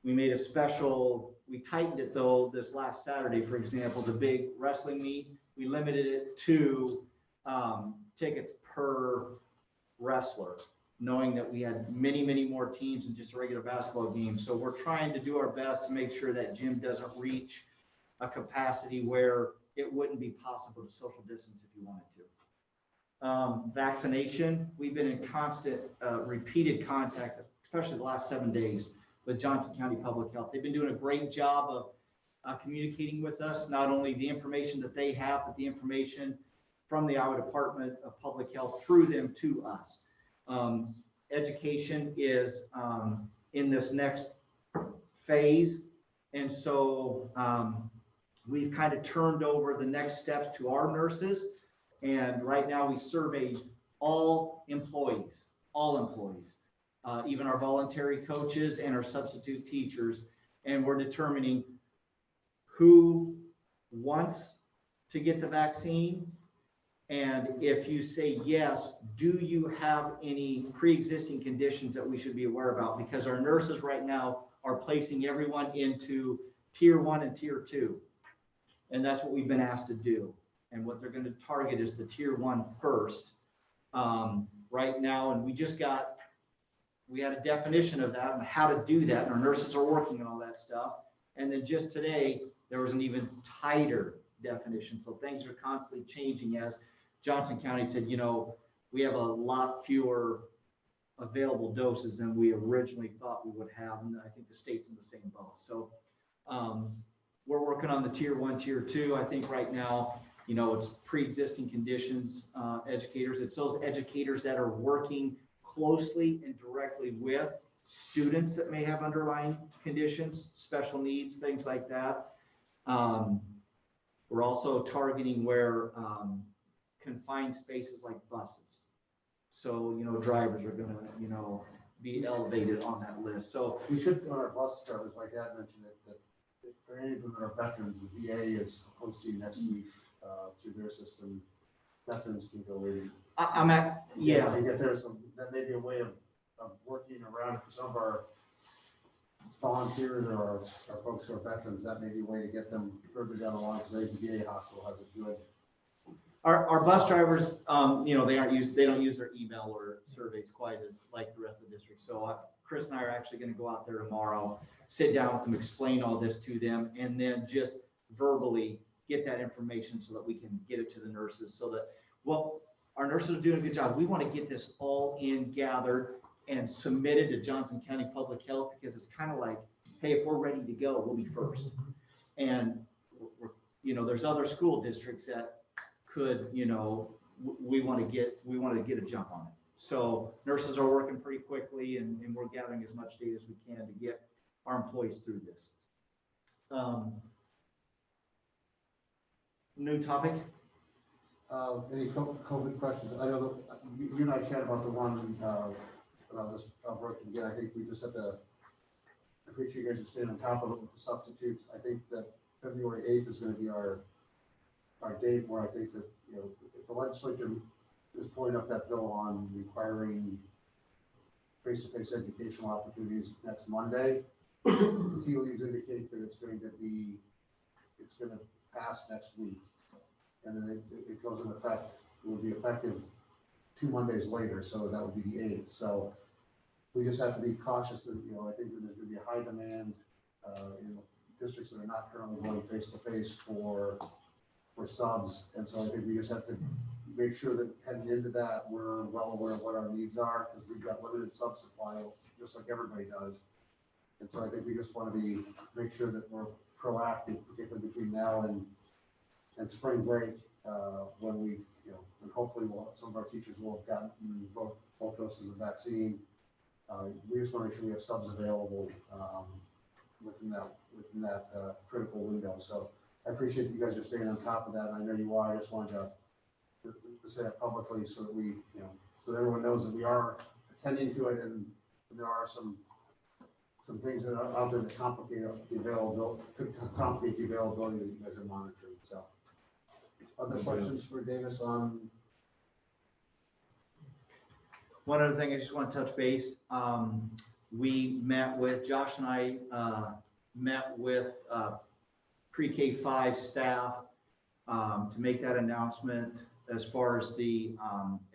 We made a special, we tightened it though this last Saturday, for example, the big wrestling meet, we limited it to tickets per wrestler, knowing that we had many, many more teams than just a regular basketball game. So we're trying to do our best to make sure that gym doesn't reach a capacity where it wouldn't be possible to social distance if you wanted to. Vaccination, we've been in constant, repeated contact, especially the last 7 days, with Johnson County Public Health. They've been doing a great job of communicating with us, not only the information that they have, but the information from the Iowa Department of Public Health through them to us. Education is in this next phase. And so we've kind of turned over the next steps to our nurses. And right now we surveyed all employees, even our voluntary coaches and our substitute teachers. And we're determining who wants to get the vaccine. And if you say yes, do you have any pre-existing conditions that we should be aware about? Because our nurses right now are placing everyone into tier 1 and tier 2. And that's what we've been asked to do. And what they're going to target is the tier 1 first right now. And we had a definition of that and how to do that. And our nurses are working on all that stuff. And then just today, there was an even tighter definition. So things are constantly changing as Johnson County said, we have a lot fewer available doses than we originally thought we would have. And I think the state's in the same boat. So we're working on the tier 1, tier 2. I think right now, it's pre-existing conditions educators. It's those educators that are working closely and directly with students that may have underlying conditions, special needs, things like that. We're also targeting where confined spaces like buses. So, drivers are gonna, be elevated on that list. So We should, on our bus drivers, like Dad mentioned it, that for any of them that are veterans, the VA is hosting next week through their system. Veterans can go in. yeah. And get there, that may be a way of working around it for some of our volunteers or our folks who are veterans. That may be a way to get them further down the line, because the VA hospital has a good. Our bus drivers, they don't use their email or surveys quite as like the rest of the district. So Chris and I are actually going to go out there tomorrow, sit down with them, explain all this to them, and then just verbally get that information so that we can get it to the nurses. So that, our nurses are doing a good job. We want to get this all gathered and submitted to Johnson County Public Health, because it's kind of like, hey, if we're ready to go, we'll be first. And there's other school districts that could, we want to get a jump on it. So nurses are working pretty quickly, and we're gathering as much data as we can to get our employees through this. New topic? Any COVID questions? I know that you and I chatted about the one, but I'll broach it again. I think we just have to appreciate you guys staying on top of it with the substitutes. I think that February 8th is going to be our date where I think that, if the legislature is pulling up that bill on requiring face-to-face educational opportunities next Monday, the tea leaves indicate that it's going to pass next week. And then it goes in effect, it will be effective 2 Mondays later, so that would be the 8th. So we just have to be cautious that, I think that there's going to be a high demand, districts that are not currently going face-to-face for subs. And so I think we just have to make sure that heading into that, we're well aware of what our needs are, because we've got limited sub supply, just like everybody does. And so I think we just want to make sure that we're proactive, particularly between now and spring break, when we, and hopefully some of our teachers will have gotten both doses of vaccine. We just want to make sure we have subs available within that critical window. So I appreciate you guys are staying on top of that, and I know you are. I just wanted to say that publicly so that we, so that everyone knows that we are attending to it, and there are some things that are out there that complicate the availability, could complicate the availability that you guys are monitoring. So, other questions for Davis on? One other thing I just want to touch base. We met with, Josh and I met with pre-K 5 staff to make that announcement as far as the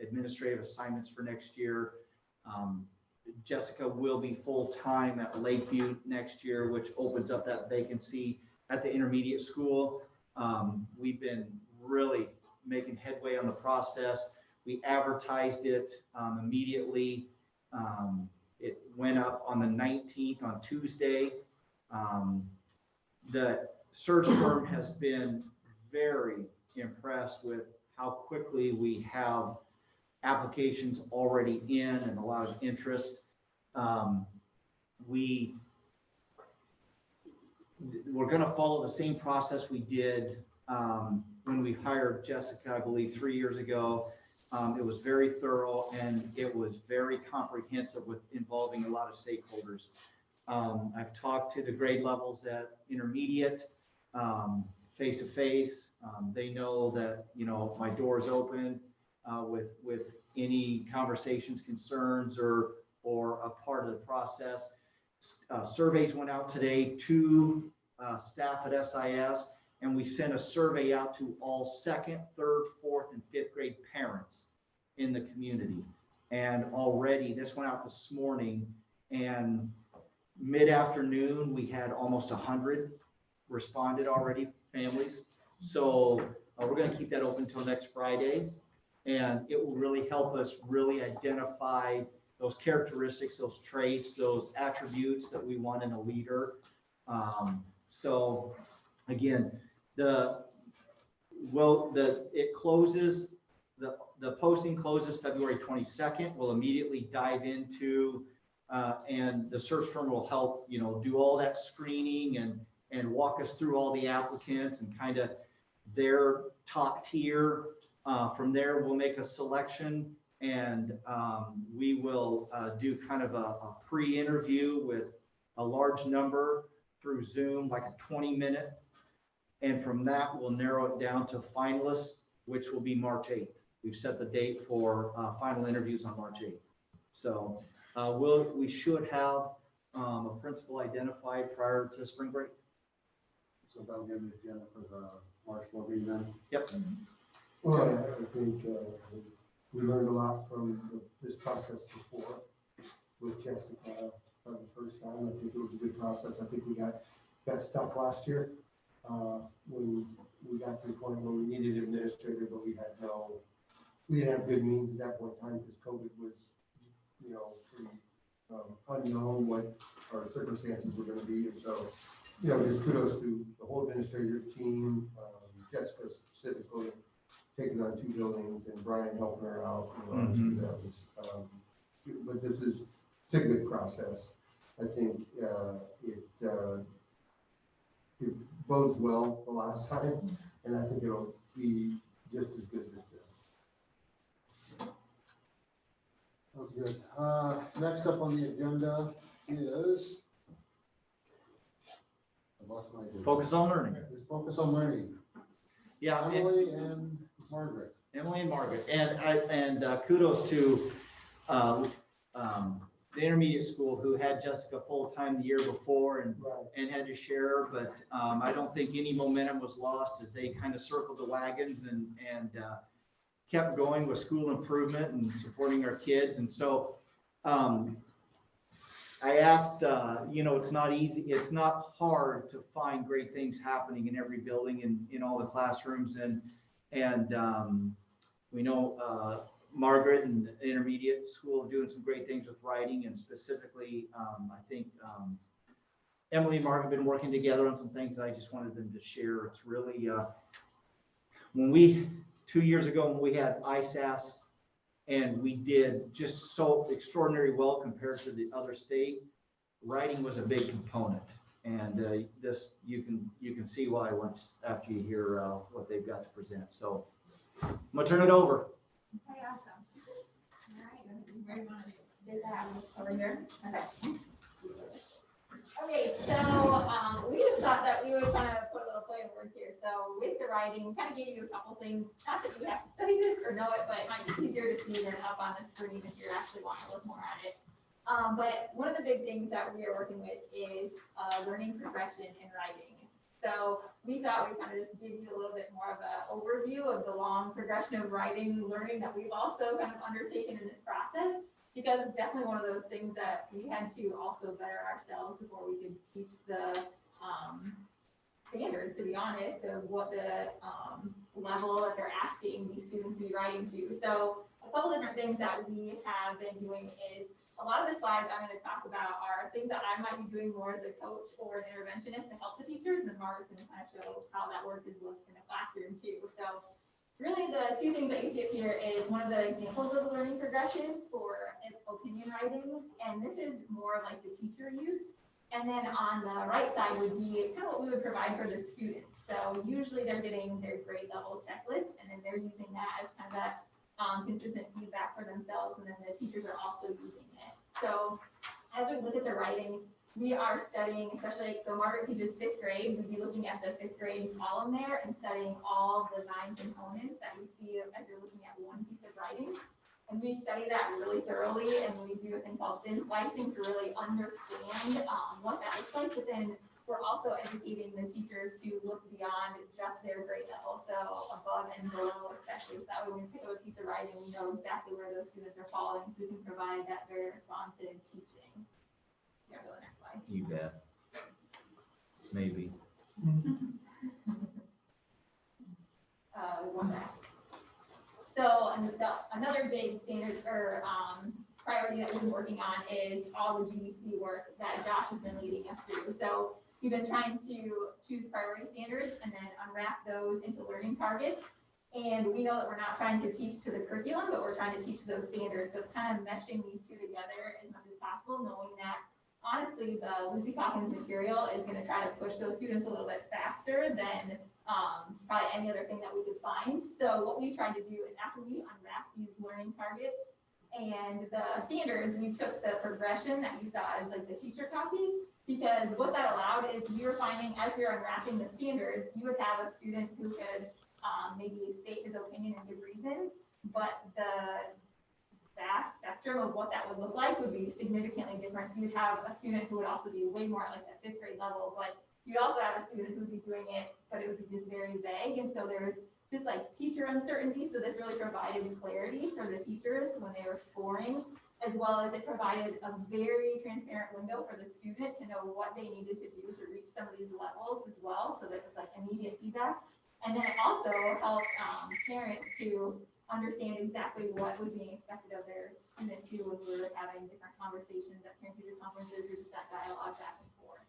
administrative assignments for next year. Jessica will be full-time at Lakeview next year, which opens up that vacancy at the intermediate school. We've been really making headway on the process. We advertised it immediately. It went up on the 19th on Tuesday. The search firm has been very impressed with how quickly we have applications already in and a lot of interest. We're going to follow the same process we did when we hired Jessica, I believe 3 years ago. It was very thorough and it was very comprehensive with involving a lot of stakeholders. I've talked to the grade levels at intermediate, face to face. They know that, you know, my door is open with any conversations, concerns, or a part of the process. Surveys went out today to staff at SIS, and we sent a survey out to all 2nd, 3rd, 4th, and 5th grade parents in the community. And already, this went out this morning, and mid-afternoon, we had almost 100 responded already, families. So we're going to keep that open until next Friday, and it will really help us really identify those characteristics, those traits, those attributes that we want in a leader. So again, the posting closes February 22nd. We'll immediately dive into, and the search firm will help, you know, do all that screening and walk us through all the applicants and kind of their top tier. From there, we'll make a selection, and we will do kind of a pre-interview with a large number through Zoom, like a 20-minute. And from that, we'll narrow it down to finalists, which will be March 8th. We've set the date for final interviews on March 8th. So we should have a principal identified prior to spring break. So that'll be on the agenda for the March 4th meeting then? Yep. Well, I think we learned a lot from this process before with Jessica the first time. I think it was a good process. I think we got stuck last year when we got to the point where we needed an administrator, but we didn't have good means at that point in time because COVID was, you know, pretty unknown what our circumstances were going to be. And so, you know, just kudos to the whole administrative team, Jessica specifically, taking on 2 buildings and Brian helping her out. You know, obviously that was, but it's a good process. I think it bodes well the last time, and I think it'll be just as good this time. Sounds good. Next up on the agenda is, I lost my agenda. Focus on learning. Is focus on learning. Yeah. Emily and Margaret. Emily and Margaret, and kudos to the intermediate school who had Jessica full-time the year before and had to share, but I don't think any momentum was lost as they kind of circled the wagons and kept going with school improvement and supporting our kids. And so I asked, you know, it's not easy, it's not hard to find great things happening in every building and in all the classrooms. And we know Margaret and the intermediate school are doing some great things with writing, and specifically, I think Emily and Margaret have been working together on some things that I just wanted them to share. It's really, when we, 2 years ago, when we had ISAS and we did just so extraordinarily well compared to the other state, writing was a big component. And this, you can see why once after you hear what they've got to present. So I'm gonna turn it over. Okay, awesome. All right, where do you want to do that? Over here? Okay. Okay, so we just thought that we would kind of put a little play on words here. So with the writing, we kind of gave you a couple things. Not that you have to study this or know it, but it might be easier to see than up on the screen if you're actually wanting to look more at it. But one of the big things that we are working with is learning progression in writing. So we thought we'd kind of just give you a little bit more of an overview of the long progression of writing learning that we've also kind of undertaken in this process, because it's definitely one of those things that we had to also better ourselves before we could teach the standards, to be honest, of what the level that they're asking these students to be writing to. So a couple different things that we have been doing is, a lot of the slides I'm going to talk about are things that I might be doing more as a coach or an interventionist to help the teachers, and Margaret's going to kind of show how that work is looked in the classroom too. So really the two things that you see up here is one of the examples of learning progressions for opinion writing, and this is more like the teacher use. And then on the right side would be kind of what we would provide for the students. So usually they're getting their grade level checklist, and then they're using that as kind of that consistent feedback for themselves, and then the teachers are also using this. So as we look at the writing, we are studying, especially, so Margaret teaches 5th grade, we'd be looking at the 5th grade column there and studying all the 9 components that you see as you're looking at one piece of writing. And we study that really thoroughly, and we do a thing called thin slicing to really understand what that looks like. But then we're also educating the teachers to look beyond just their grade level, so above and below, especially, so that way when we pick up a piece of writing, we know exactly where those students are falling, so we can provide that very responsive teaching. Yeah, go to the next slide. You bet. Maybe. One back. So another big standard or priority that we've been working on is all the GBC work that Josh has been leading us through. So we've been trying to choose priority standards and then unwrap those into learning targets. And we know that we're not trying to teach to the curriculum, but we're trying to teach those standards. So it's kind of meshing these two together as much as possible, knowing that honestly, the Lucy Calkins material is going to try to push those students a little bit faster than probably any other thing that we could find. So what we tried to do is, after we unwrapped these learning targets and the standards, we took the progression that you saw as like the teacher copy, because what that allowed is we were finding, as we were unwrapping the standards, you would have a student who could maybe state his opinion and give reasons, but the vast spectrum of what that would look like would be significantly different. So you'd have a student who would also be way more at like that 5th grade level, but you'd also have a student who would be doing it, but it would be just very vague. And so there was this like teacher uncertainty. So this really provided clarity for the teachers when they were scoring, as well as it provided a very transparent window for the student to know what they needed to do to reach some of these levels as well. So that was like immediate feedback. And then it also helped parents to understand exactly what was being expected of their student too, when we were having different conversations at parent-teacher conferences or just that dialogue back and forth.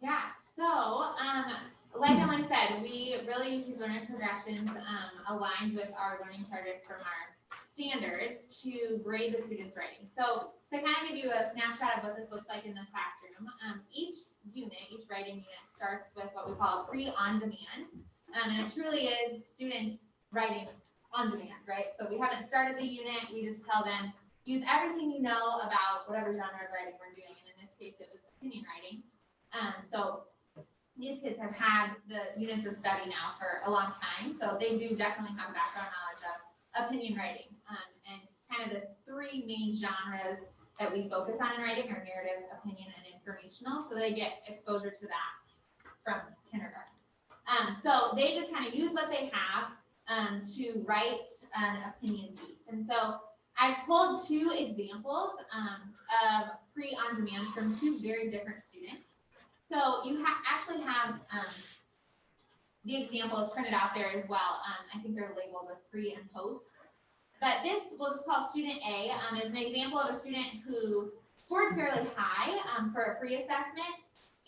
Yeah, so like Emily said, we really use these learning progressions aligned with our learning targets from our standards to grade the students' writing. So to kind of give you a snapshot of what this looks like in the classroom, each writing unit starts with what we call pre-on-demand. And it truly is students writing on demand, right? So we haven't started the unit, we just tell them, use everything you know about whatever genre of writing we're doing. And in this case, it was opinion writing. So these kids have had the units of study now for a long time. So they do definitely have background knowledge of opinion writing. And kind of the 3 main genres that we focus on in writing are narrative, opinion, and informational. So they get exposure to that from kindergarten. So they just kind of use what they have to write an opinion piece. And so I pulled 2 examples of pre-on-demand from 2 very different students. So you actually have the examples printed out there as well. I think they're labeled with pre and post. But this we'll just call student A is an example of a student who scored fairly high for a pre-assessment.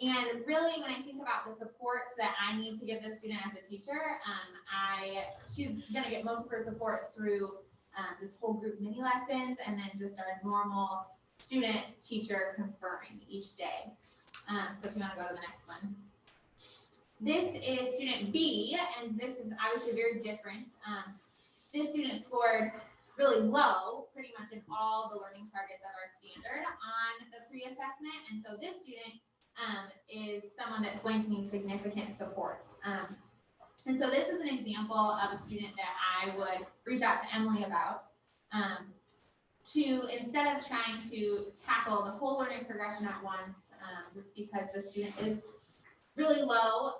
And really, when I think about the support that I need to give the student as a teacher, she's going to get most of her support through this whole group mini lessons, and then just our normal student teacher confirming each day. So if you want to go to the next one. This is student B, and this is obviously very different. This student scored really low, pretty much in all the learning targets of our standard on the pre-assessment. And so this student is someone that's going to need significant support. And so this is an example of a student that I would reach out to Emily about to, instead of trying to tackle the whole learning progression at once, just because the student is really low,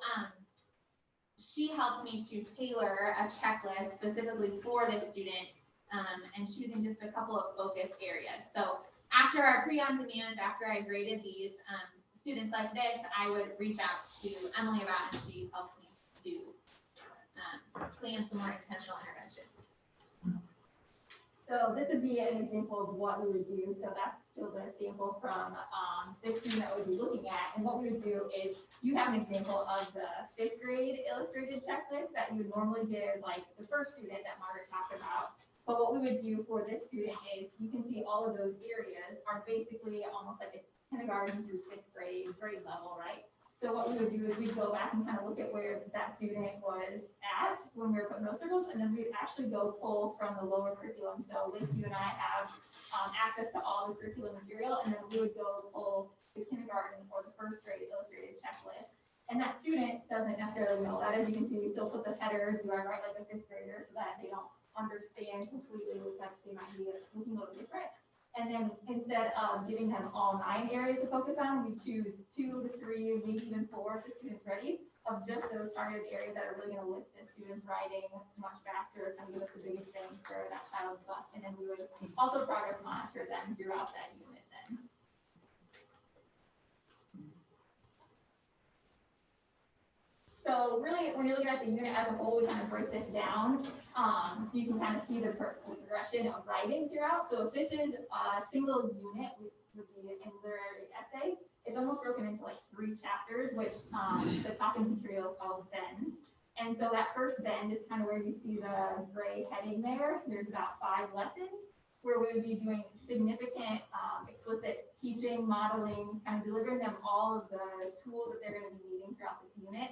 she helps me to tailor a checklist specifically for this student and choosing just a couple of focus areas. So after our pre-on-demand, after I graded these, students like this, I would reach out to Emily about, and she helps me do, plan some more intentional intervention. So this would be an example of what we would do. So that's still the sample from this student that we'd be looking at. And what we would do is you have an example of the 5th grade illustrated checklist that you would normally give like the first student that Margaret talked about. But what we would do for this student is you can see all of those areas are basically almost like a kindergarten through 5th grade level, right? So what we would do is we'd go back and kind of look at where that student was at when we were putting those circles, and then we'd actually go pull from the lower curriculum. So Liz, you and I have access to all the curriculum material, and then we would go pull the kindergarten or the 1st grade illustrated checklist. And that student doesn't necessarily know that. As you can see, we still put the header, do I write like a 5th grader, so that they don't understand completely, looks like they might be looking a little different. And then instead of giving them all 9 areas to focus on, we choose 2 to 3, maybe even 4 if the student's ready, of just those targeted areas that are really gonna lift the student's writing much faster and give us the biggest bang for that child's buck. And then we would also progress monitor them throughout that unit then. So really, when you're looking at the unit as a whole, we kind of break this down. So you can kind of see the progression of writing throughout. So if this is a single unit, would be an literary essay, it's almost broken into like 3 chapters, which the talking material calls bends. And so that first bend is kind of where you see the gray heading there. There's about 5 lessons where we would be doing significant explicit teaching, modeling, kind of delivering them all of the tools that they're going to be needing throughout this unit.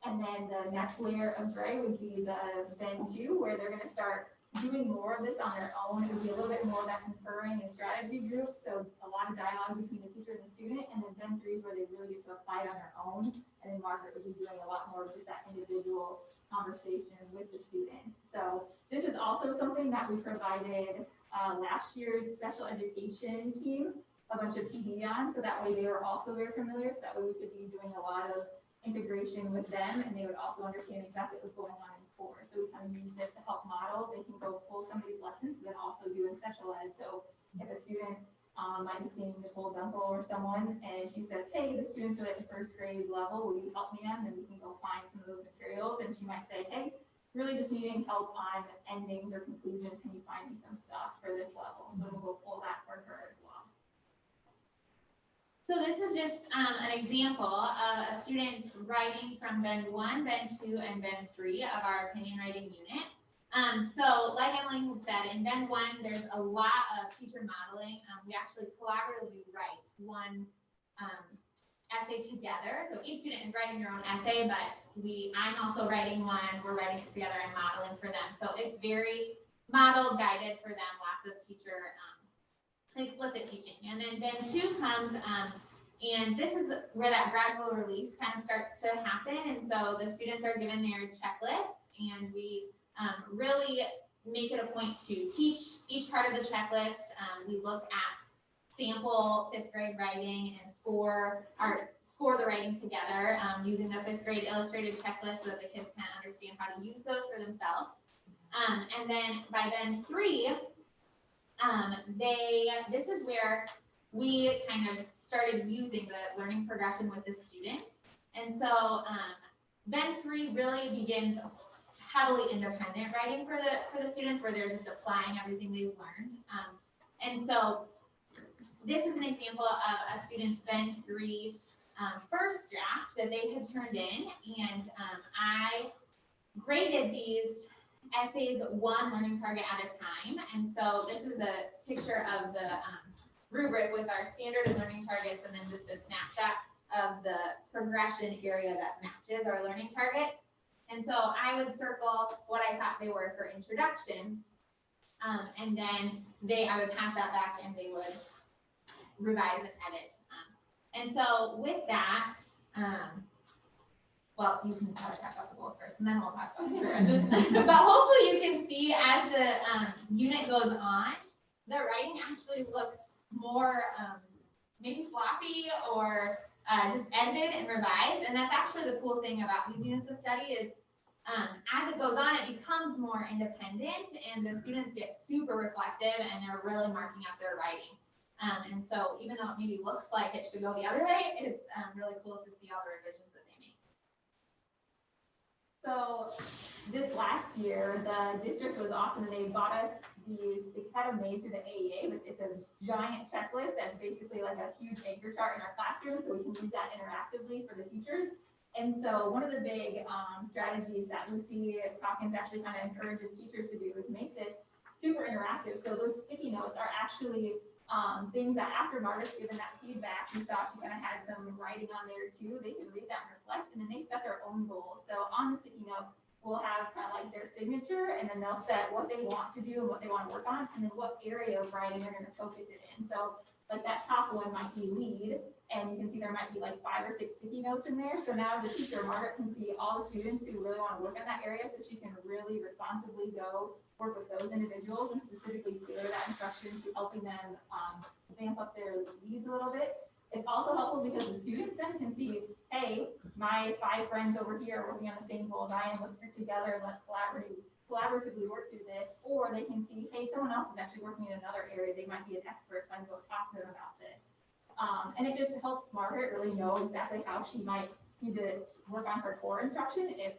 And then the next layer of gray would be the bend 2, where they're going to start doing more of this on their own. It would be a little bit more of that conferring and strategy group. So a lot of dialogue between the teacher and the student. And then bend 3 is where they really get to apply it on their own. And then Margaret would be doing a lot more of just that individual conversation with the students. So this is also something that we provided last year's special education team a bunch of PD on. So that way they were also very familiar. So that way we could be doing a lot of integration with them, and they would also understand exactly what was going on in core. So we kind of use this to help model. They can go pull some of these lessons, but then also do in special ed. So if a student might be seeing Nicole Dunkel or someone, and she says, hey, the students are at the 1st grade level, will you help me on? Then we can go find some of those materials. And she might say, hey, really just needing help on endings or conclusions. Can you find me some stuff for this level? So we'll go pull that for her as well. So this is just an example of a student's writing from bend 1, bend 2, and bend 3 of our opinion writing unit. So like Emily had said, in bend 1, there's a lot of teacher modeling. We actually collaboratively write one essay together. So each student is writing their own essay, but I'm also writing one, we're writing it together and modeling for them. So it's very model guided for them, lots of teacher explicit teaching. And then bend 2 comes, and this is where that gradual release kind of starts to happen. And so the students are given their checklists, and we really make it a point to teach each part of the checklist. We look at sample 5th grade writing and score the writing together using the 5th grade illustrated checklist so that the kids can understand how to use those for themselves. And then by bend 3, this is where we kind of started using the learning progression with the students. And so bend 3 really begins heavily independent writing for the students, where they're just applying everything they've learned. And so this is an example of a student's bend 3 first draft that they had turned in, and I graded these essays 1 learning target at a time. And so this is a picture of the rubric with our standard and learning targets, and then just a snapshot of the progression area that matches our learning targets. And so I would circle what I thought they were for introduction, and then I would pass that back and they would revise and edit. And so with that, well, you can talk about the goals first, and then we'll talk about the progression. But hopefully you can see as the unit goes on, the writing actually looks more maybe sloppy or just edited and revised. And that's actually the cool thing about these units of study is as it goes on, it becomes more independent, and the students get super reflective, and they're really marking up their writing. And so even though it maybe looks like it should go the other way, it's really cool to see all the revisions that they make. So this last year, the district was awesome, and they bought us these, they kind of made through the AEA, but it's a giant checklist that's basically like a huge anchor chart in our classroom, so we can use that interactively for the teachers. And so one of the big strategies that Lucy Hawkins actually kind of encourages teachers to do is make this super interactive. So those sticky notes are actually things that after Margaret's given that feedback, you saw she kind of had some writing on there too. They can read that and reflect, and then they set their own goals. So on the sticky note, we'll have kind of like their signature, and then they'll set what they want to do and what they want to work on, and then what area of writing they're going to focus it in. So like that top one might be lead, and you can see there might be like 5 or 6 sticky notes in there. So now the teacher, Margaret, can see all the students who really want to work in that area, so she can really responsibly go work with those individuals and specifically tailor that instruction to helping them vamp up their leads a little bit. It's also helpful because the students then can see, hey, my 5 friends over here are working on the same goal as I am. Let's work together and let's collaboratively work through this. Or they can see, hey, someone else is actually working in another area. They might be an expert, so I can go talk to them about this. And it just helps Margaret really know exactly how she might need to work on her core instruction. If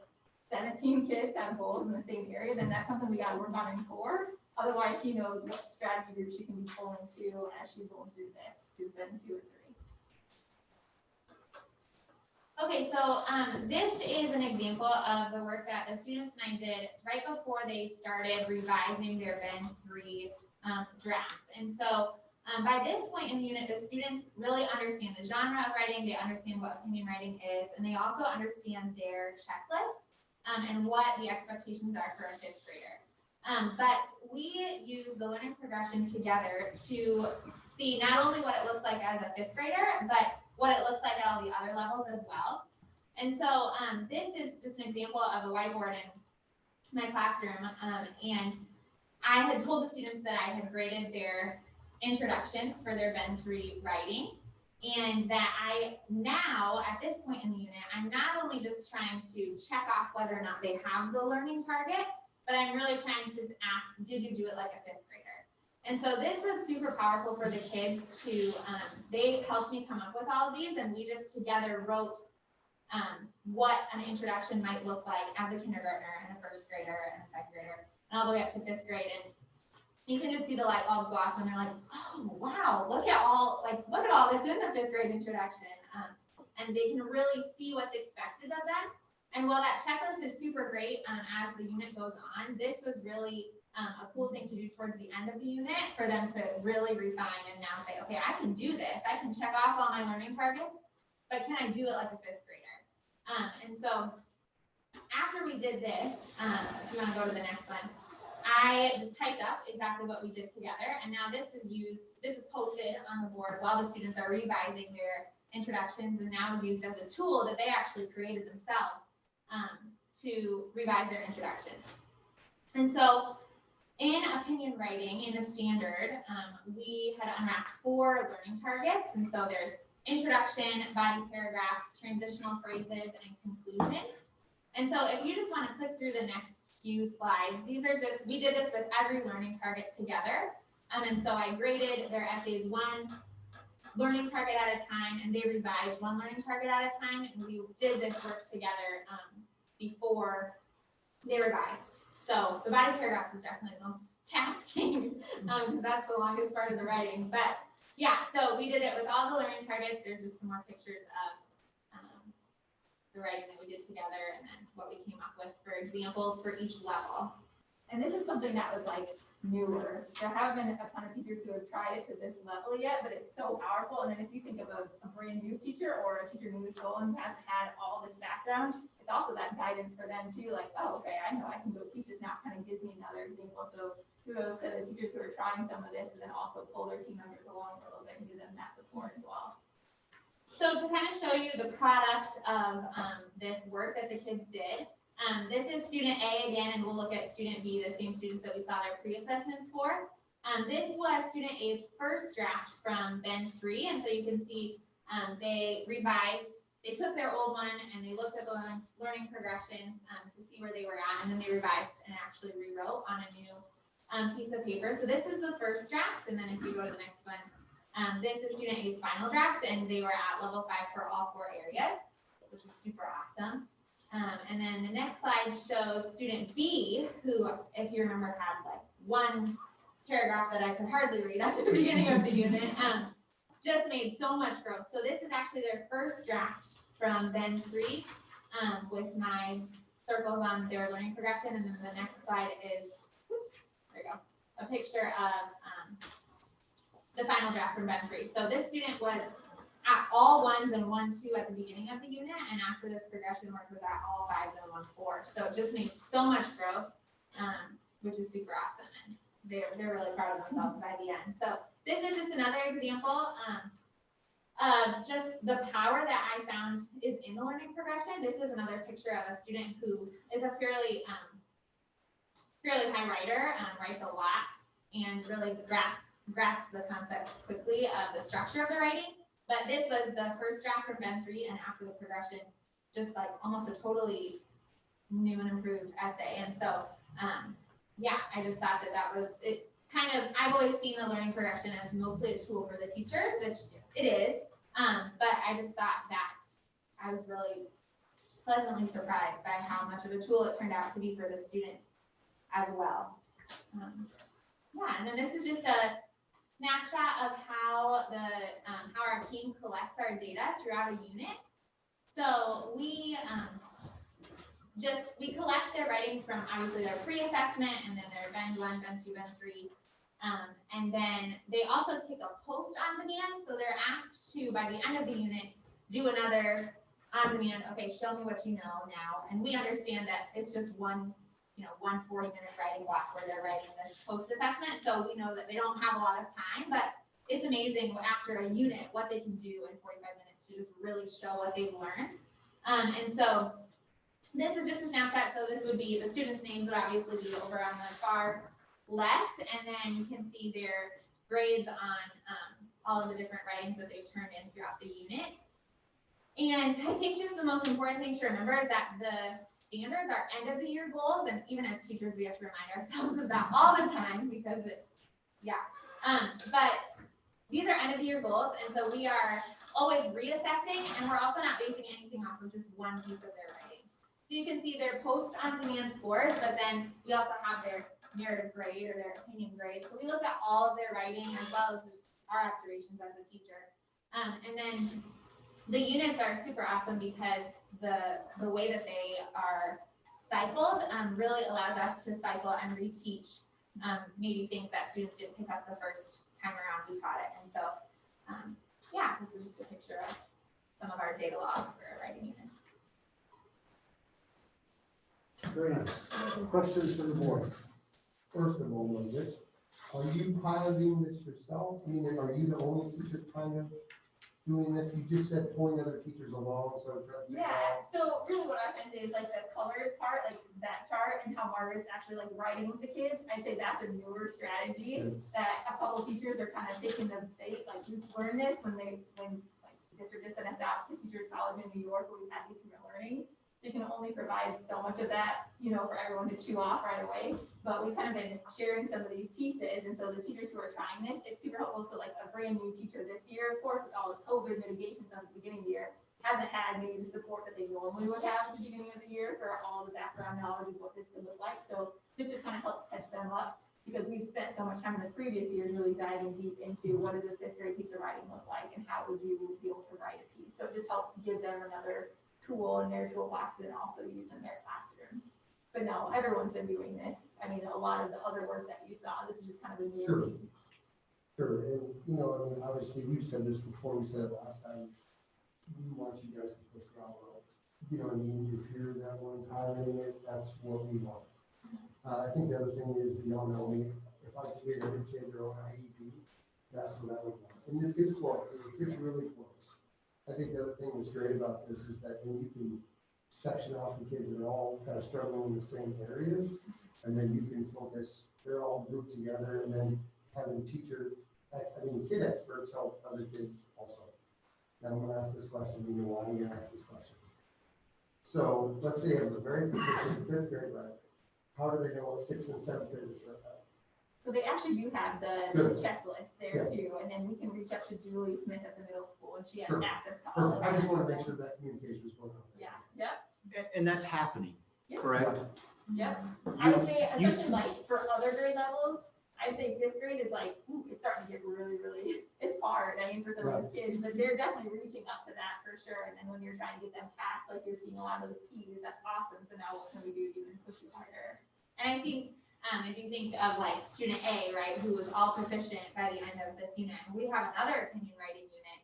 17 kids have goals in the same area, then that's something we got to work on in core. Otherwise, she knows what strategy group she can be pulling to as she's going through this, through Ben 2 and 3. Okay, so this is an example of the work that the students and I did right before they started revising their Ben 3 drafts. And so by this point in the unit, the students really understand the genre of writing, they understand what opinion writing is, and they also understand their checklists and what the expectations are for a 5th grader. But we use the learning progression together to see not only what it looks like as a 5th grader, but what it looks like at all the other levels as well. And so this is just an example of a whiteboard in my classroom. And I had told the students that I had graded their introductions for their Ben 3 writing, and that I now, at this point in the unit, I'm not only just trying to check off whether or not they have the learning target, but I'm really trying to ask, did you do it like a 5th grader? And so this was super powerful for the kids to, they helped me come up with all of these, and we just together wrote what an introduction might look like as a kindergartner and a 1st grader and a 2nd grader, and all the way up to 5th grade. And you can just see the light bulbs go off when they're like, oh, wow, look at all that's in the 5th grade introduction. And they can really see what's expected of them. And while that checklist is super great as the unit goes on, this was really a cool thing to do towards the end of the unit for them to really refine and now say, okay, I can do this. I can check off all my learning targets, but can I do it like a 5th grader? And so after we did this, if you want to go to the next one, I just typed up exactly what we did together, and now this is posted on the board while the students are revising their introductions, and now is used as a tool that they actually created themselves to revise their introductions. And so in opinion writing, in the standard, we had unwrapped 4 learning targets, and so there's introduction, body paragraphs, transitional phrases, and conclusions. And so if you just want to click through the next few slides, these are just, we did this with every learning target together. And so I graded their essays 1 learning target at a time, and they revised 1 learning target at a time. And we did this work together before they revised. So the body paragraphs was definitely the most tasking because that's the longest part of the writing. But yeah, so we did it with all the learning targets. There's just some more pictures of the writing that we did together, and then what we came up with for examples for each level. And this is something that was like newer. There haven't been a ton of teachers who have tried it to this level yet, but it's so powerful. And then if you think of a brand new teacher or a teacher new to Solon who hasn't had all this background, it's also that guidance for them too, like, oh, okay, I know I can go teach this now, kind of gives me another example. So kudos to the teachers who are trying some of this and then also pull their team members along for a little bit and give them that support as well. So to kind of show you the product of this work that the kids did, this is student A again, and we'll look at student B, the same students that we saw their pre-assessments for. This was student A's first draft from Ben 3, and so you can see they revised, they took their old one and they looked at the learning progressions to see where they were at, and then they revised and actually rewrote on a new piece of paper. So this is the first draft, and then if we go to the next one, This is student A's final draft, and they were at level 5 for all 4 areas, which is super awesome. And then the next slide shows student B, who, if you remember, had like one paragraph that I could hardly read at the beginning of the unit, just made so much growth. So this is actually their first draft from Ben 3, with my circles on their learning progression. And then the next slide is, oops, there we go, a picture of the final draft from Ben 3. So this student was at all 1s and 1-2 at the beginning of the unit, and after this progression work was at all 5s and 1-4. So it just made so much growth, which is super awesome, and they're really proud of themselves by the end. So this is just another example of just the power that I found is in the learning progression. This is another picture of a student who is a fairly high writer, writes a lot, and really grasps the concepts quickly of the structure of the writing. But this was the first draft from Ben 3, and after the progression, just like almost a totally new and improved essay. And so, yeah, I just thought that was it. Kind of, I've always seen the learning progression as mostly a tool for the teachers, which it is. But I just thought that I was really pleasantly surprised by how much of a tool it turned out to be for the students as well. Yeah, and then this is just a snapshot of how our team collects our data throughout a unit. So we collect their writing from obviously their pre-assessment, and then their Ben 1, Ben 2, Ben 3. And then they also take a post on demand. So they're asked to, by the end of the unit, do another on demand. Okay, show me what you know now. And we understand that it's just one 40-minute writing block where they're writing this post assessment. So we know that they don't have a lot of time, but it's amazing after a unit what they can do in 45 minutes to just really show what they've learned. And so this is just a snapshot. So this would be the students' names would obviously be over on the far left, and then you can see their grades on all of the different writings that they've turned in throughout the unit. And I think just the most important thing to remember is that the standards are end of the year goals, and even as teachers, we have to remind ourselves of that all the time because but these are end of the year goals, and so we are always reassessing, and we're also not basing anything off of just one piece of their writing. So you can see their post on demand scores, but then we also have their narrative grade or their opinion grade. So we look at all of their writing as well as just our observations as a teacher. And then the units are super awesome because the way that they are cycled really allows us to cycle and reteach maybe things that students didn't pick up the first time around we taught it. And so, yeah, this is just a picture of some of our data logs for our writing unit. Very nice. Questions from the board? First of all, Linda, are you piloting this yourself? I mean, are you the only teacher kind of doing this? You just said pulling other teachers along, so. Yeah, so really what I was trying to say is like the colors part, like that chart and how Margaret's actually like writing with the kids. I'd say that's a newer strategy that a couple of teachers are kind of taking the bait, like we've learned this when like the district just sent us out to Teachers College in New York where we've had these different learnings. So you can only provide so much of that, for everyone to chew off right away. But we've kind of been sharing some of these pieces. And so the teachers who are trying this, it's super helpful. So like a brand new teacher this year, of course, with all the COVID mitigation stuff at the beginning of the year, hasn't had maybe the support that they normally would have at the beginning of the year for all the background knowledge of what this could look like. So this just kind of helps catch them up because we've spent so much time in the previous years really diving deep into what does a 5th grade piece of writing look like and how would you be able to write a piece. So it just helps give them another tool in their toolbox and also use in their classrooms. But no, everyone's been doing this. I mean, a lot of the other work that you saw, this is just kind of a new piece. Sure, and obviously we've said this before, we said it last time, we want you guys to push the envelope. You know what I mean? If you're that one piloting it, that's what we want. I think the other thing is beyond that, if I gave every kid their own IEP, that's what I would want. And this gets close, it gets really close. I think the other thing that's great about this is that when you can section off the kids that are all kind of struggling in the same areas, and then you can focus, they're all grouped together, and then having kid experts help other kids also. Now I'm gonna ask this question, you know why I'm gonna ask this question. So let's say I have a very proficient 5th grade writer. How do they know what 6th and 7th graders are about? So they actually do have the Good. checklist there Yeah. too, and then we can reach out to Julie Smith at the middle school, and she has Sure. access to all of Perfect. that. I just want to make sure that communication is going on. Yeah, yep, And that's happening, Yeah. correct? yep. I would say, especially like for other grade levels, I'd say fifth grade is like, ooh, it's starting to get really, really, it's hard, I mean, for some of those kids, but they're definitely reaching up to that for sure, and then when you're trying to get them past, like you're seeing a lot of those Ps, that's awesome, so now what can we do to even push you harder? And I think, if you think of like student A, right, who was all proficient by the end of this unit, we have another opinion writing unit,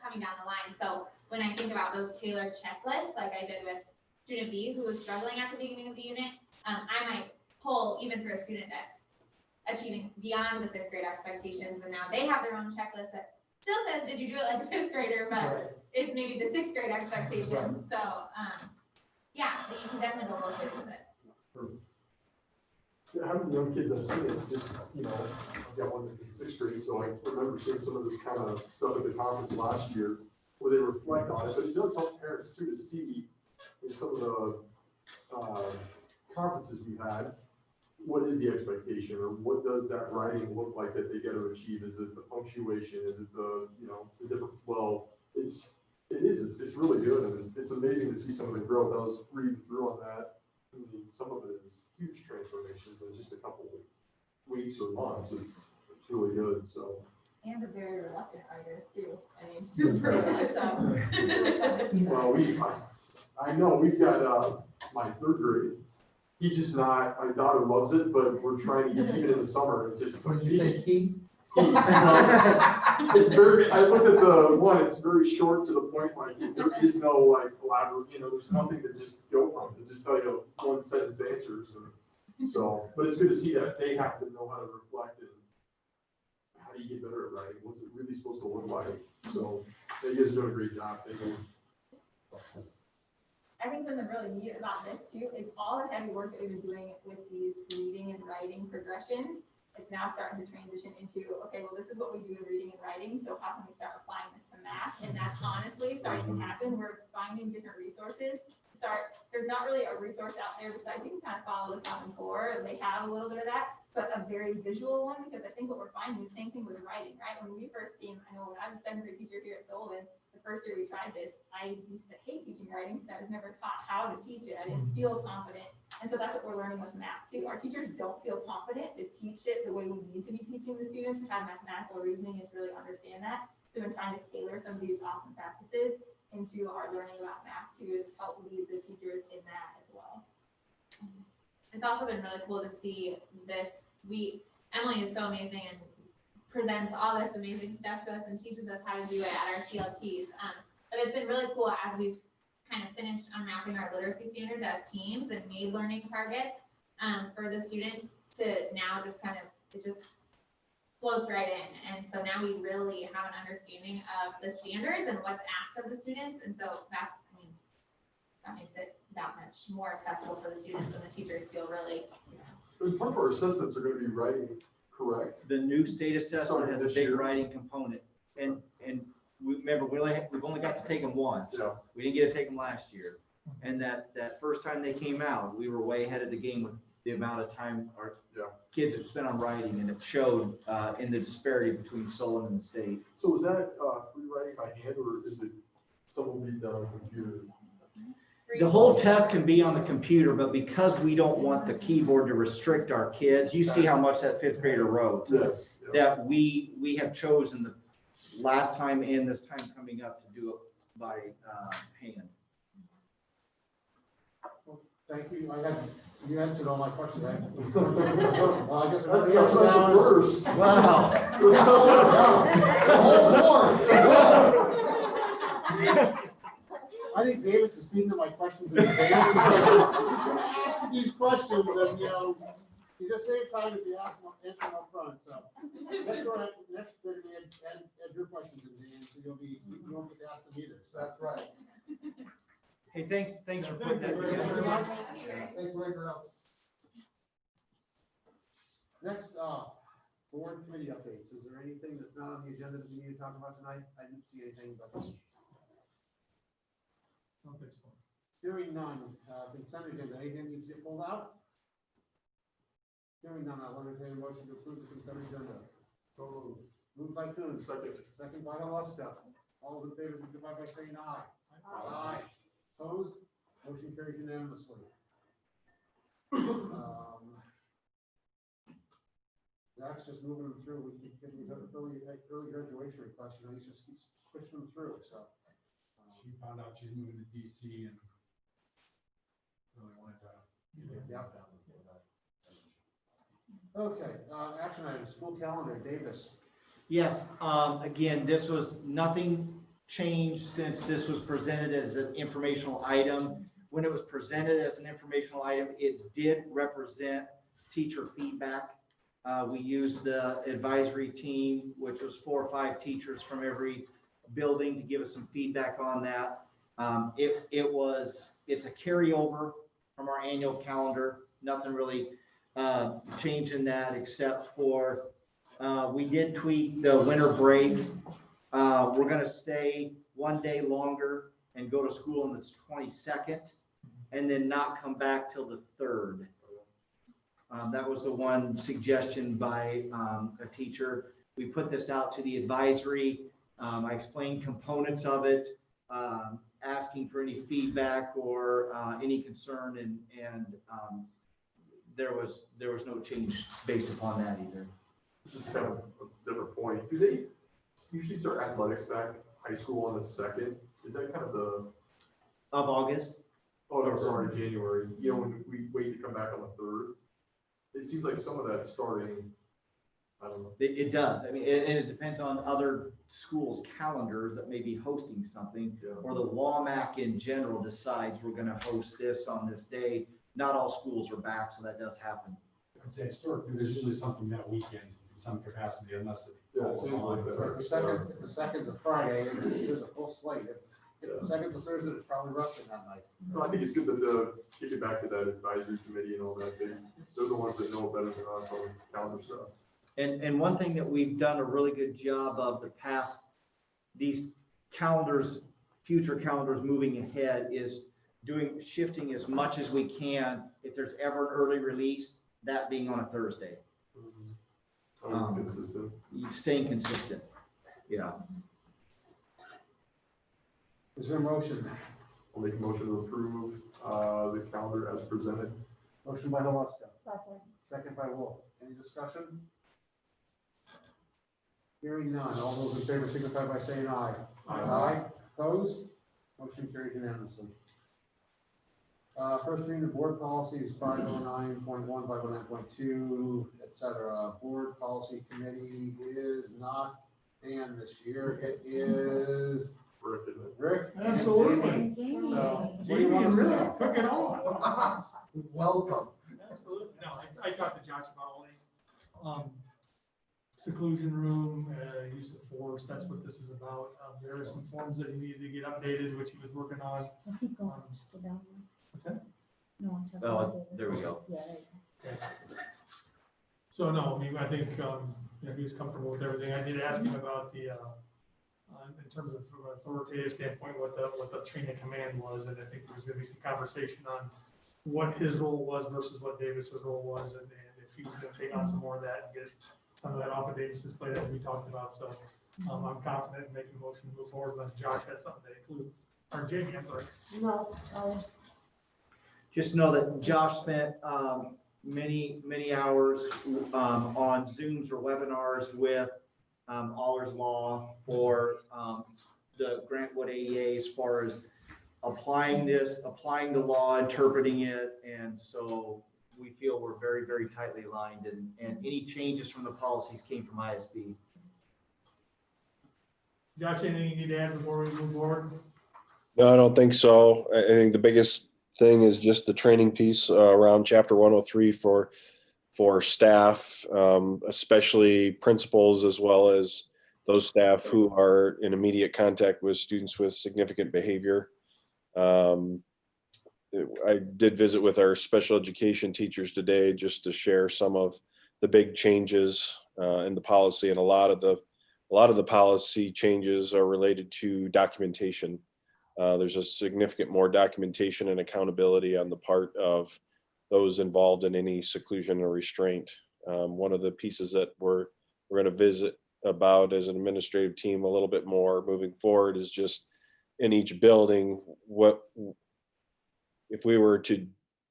coming down the line. So when I think about those tailored checklists, like I did with student B, who was struggling at the beginning of the unit, I might pull even for a student that's achieving beyond the fifth grade expectations, and now they have their own checklist that still says, did you do it like a fifth grader, but Right. it's maybe the sixth grade expectations. So, yeah, so you can definitely go both ways with it. Having young kids I've seen it, just, I've got one that's in sixth grade, so I remember seeing some of this kind of stuff at the conference last year where they reflect on it, but it does help parents too to see in some of the conferences we've had, what is the expectation, or what does that writing look like that they get to achieve? Is it the punctuation? Is it the different flow? It's really good, and it's amazing to see some of the growth. I was reading through on that. I mean, some of it is huge transformations in just a couple of weeks or months. It's really good, so. And a very reluctant writer too, I mean, super reluctant, so. Well, I know we've got, my third grade. He's just not, my daughter loves it, but we're trying to get even in the summer, it just. What did you say, key? It's very, I looked at the one, it's very short to the point, like, there is no like collaborative, there's nothing to just go from, to just tell you one sentence answers, and so, but it's good to see that they have to know how to reflect and how do you get better at writing, what's it really supposed to look like, so, you guys are doing a great job, thank you. I think something really neat about this too is all the heavy work that we've been doing with these reading and writing progressions. It's now starting to transition into, okay, well, this is what we do in reading and writing, so how can we start applying this to math? And that's honestly starting to happen. We're finding different resources. There's not really a resource out there besides you can kind of follow the Common Core, and they have a little bit of that, but a very visual one, because I think what we're finding is the same thing with writing, right? When we first came, I know when I was a seventh grade teacher here at Solon, the first year we tried this, I used to hate teaching writing because I was never taught how to teach it. I didn't feel confident. And so that's what we're learning with math too. Our teachers don't feel confident to teach it the way we need to be teaching the students to have mathematical reasoning and to really understand that. So we're trying to tailor some of these awesome practices into our learning about math to help lead the teachers in that as well. It's also been really cool to see this. Emily is so amazing and presents all this amazing stuff to us and teaches us how to do it at our CLTs. But it's been really cool as we've kind of finished unwrapping our literacy standards as teams and made learning targets for the students to now just kind of, it just floats right in. And so now we really have an understanding of the standards and what's asked of the students. And so that makes it that much more accessible for the students when the teachers feel really, And part of our assessments are gonna be writing correct. The new state assessment Starting has a this big year. writing component, and remember, we've only got to take them once. Yeah. We didn't get to take them last year, and that first time they came out, we were way ahead of the game with the amount of time our Yeah. kids have spent on writing, and it showed in the disparity between Solon and the state. So is that, free writing by hand, or is it, some will be done on the computer? The whole test can be on the computer, but because we don't want the keyboard to restrict our kids, you see how much that fifth grader wrote. Yes. That we have chosen the last time and this time coming up to do it by hand. Thank you. You answered all my questions. Well, I guess. That's a first. Wow. The whole board. I think David's speaking to my questions in advance. Ask these questions and, you just save time if you ask them, answer them up front, so. Next, we're gonna add your questions in the end, so you won't get to ask them either, so. That's right. Hey, thanks for putting that Thank you. together. Thanks for making it up. Next, board committee updates. Is there anything that's not on the agenda that we need to talk about tonight? I didn't see anything, but. Hearing none, consent agenda, anything needs to get pulled out? Hearing none, I'll entertain a motion to approve the consent agenda. Moved by Coon, second by Haluska. All those in favor, signify by saying aye. Aye. Opposed? Motion carries unanimously. Zach's just moving them through. We keep getting early graduation requests, you know, he's just keeps pushing them through, so. She found out she's moving to DC and really wanted to get it Yeah. done before that. Okay, action items, school calendar, Davis. Yes, again, this was, nothing changed since this was presented as an informational item. When it was presented as an informational item, it did represent teacher feedback. We used the advisory team, which was 4 or 5 teachers from every building to give us some feedback on that. It's a carryover from our annual calendar. Nothing really changed in that except for we did tweak the winter break. We're gonna stay 1 day longer and go to school on the 22nd and then not come back till the 3rd. That was the one suggestion by a teacher. We put this out to the advisory. I explained components of it, asking for any feedback or any concern, and there was no change based upon that either. This is kind of a different point. Do they usually start athletics back high school on the 2nd? Is that kind of the? Of August? Oh, no, sorry, January. You know, when we wait to come back on the 3rd, it seems like some of that's starting, I don't know. It does. I mean, and it depends on other schools' calendars that may be hosting something, Yeah. or the WAMAC in general decides we're gonna host this on this day. Not all schools are back, so that does happen. I'd say historically, there's usually something that weekend in some capacity unless it Yeah, it falls seems on. like that. If the second's a Friday, there's a full slate. If the second's a Thursday, it's probably wrestling that night. No, I think it's good that the, kick it back to that advisory committee and all that. They're the ones that know better than us on calendar stuff. And one thing that we've done a really good job of the past, these calendars, future calendars moving ahead is shifting as much as we can. If there's ever an early release, that being on a Thursday, Oh, it's consistent. staying consistent. Yeah. Is there a motion? I'll make a motion to approve the calendar as presented. Motion by Haluska, Second. second by Wolf. Any discussion? Hearing none. All those in favor signify by saying aye. Aye. Opposed? Motion carried unanimously. First reading of board policies 509.1, 509.2, etc. Board policy committee is not Ann this year. It is Rick, isn't it? Rick. and Absolutely. Jamie. So, what do you Jamie want to really say? took it on. Welcome. Absolutely. No, I talked to Josh about all these. Seclusion room, use of force, that's what this is about. There are some forms that he needed to get updated, which he was working on. Keep going, just go down. What's that? No, I'm talking Oh, about David. there we go. Yeah, there you So no, I mean, I think, he was comfortable with everything. I did ask him about the, in terms of from an authoritative standpoint, what the chain of command was, and I think there was gonna be some conversation on what his role was versus what Davis's role was, and if he was gonna take on some more of that and get some of that off of Davis's plate as we talked about, so I'm confident in making a motion to move forward unless Josh has something to include, or Jamie, I'm sorry. go. No, Just know that Josh spent many hours on Zooms or webinars with Allers Law or the Grantwood AEA as far as applying the law, interpreting it, and so we feel we're very tightly aligned, and any changes from the policies came from ISD. Josh, anything you need to add before we move forward? No, I don't think so. I think the biggest thing is just the training piece around Chapter 103 for staff, especially principals, as well as those staff who are in immediate contact with students with significant behavior. I did visit with our special education teachers today just to share some of the big changes in the policy, and a lot of the policy changes are related to documentation. There's a significant more documentation and accountability on the part of those involved in any seclusion or restraint. One of the pieces that we're going to visit about as an administrative team a little bit more moving forward is just in each building, what if we were to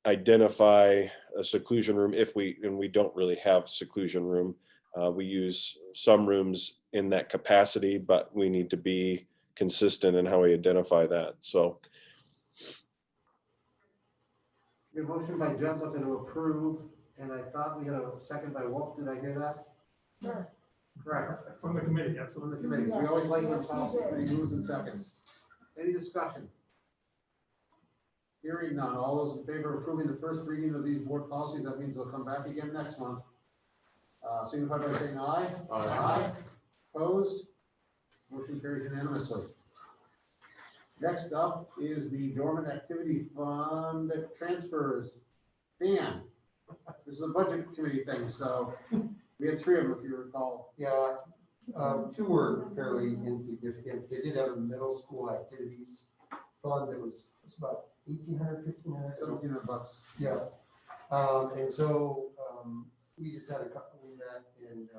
identify a seclusion room, and we don't really have seclusion room. We use some rooms in that capacity, but we need to be consistent in how we identify that. So The motion by Jensen to approve, and I thought we had a second by Wolf. Did I hear that? Sure. Correct. From the committee, that's From what. the committee. We always like when policy committee moves in seconds. Any discussion? Hearing none. All those in favor of approving the first reading of these board policies, that means they'll come back again next month. Signify by saying aye. Aye. Opposed? Motion carries unanimously. Next up is the dormant activity fund transfers. Dan, this is a budget committee thing, so we had 3 of them, if you recall. Yeah, 2 were fairly insignificant. They did have a middle school activities fund that was about $1,800, $1,500. $1,700. Yeah. And so, we just had a couple, we met, and,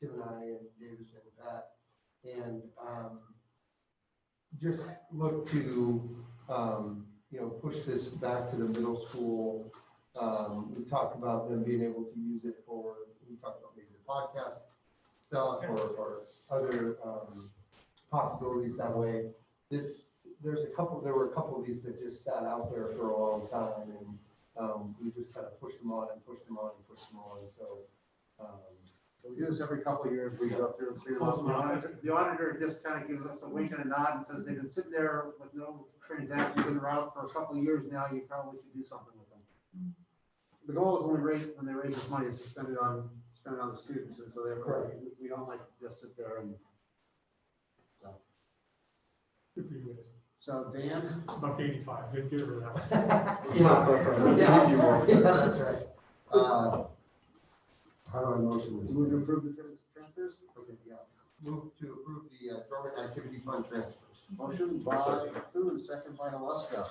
Tim and I and Davis and Pat, and, just look to, push this back to the middle school. We talked about them being able to use it we talked about maybe the podcast stuff or other, possibilities that way. There were a couple of these that just sat out there for a long time, and, we just kind of pushed them on and pushed them on and pushed them on, so, We do this every couple of years. We go through and figure out. The auditor just kind of gives us a wink and a nod and says they've been sitting there with no transactions in the route for a couple of years now. You probably should do something with them. The goal is when they raise this money is to spend it on the students, and so therefore we don't like to just sit there and. So. Good for you guys. So Dan. It's about 85, good, get rid of that. yeah, easy one. Yeah, that's right. How do I motion this? Move to approve the transfers? Okay, yeah. Move to approve the dormant activity fund transfers. Motion by Thune, second by Alaska.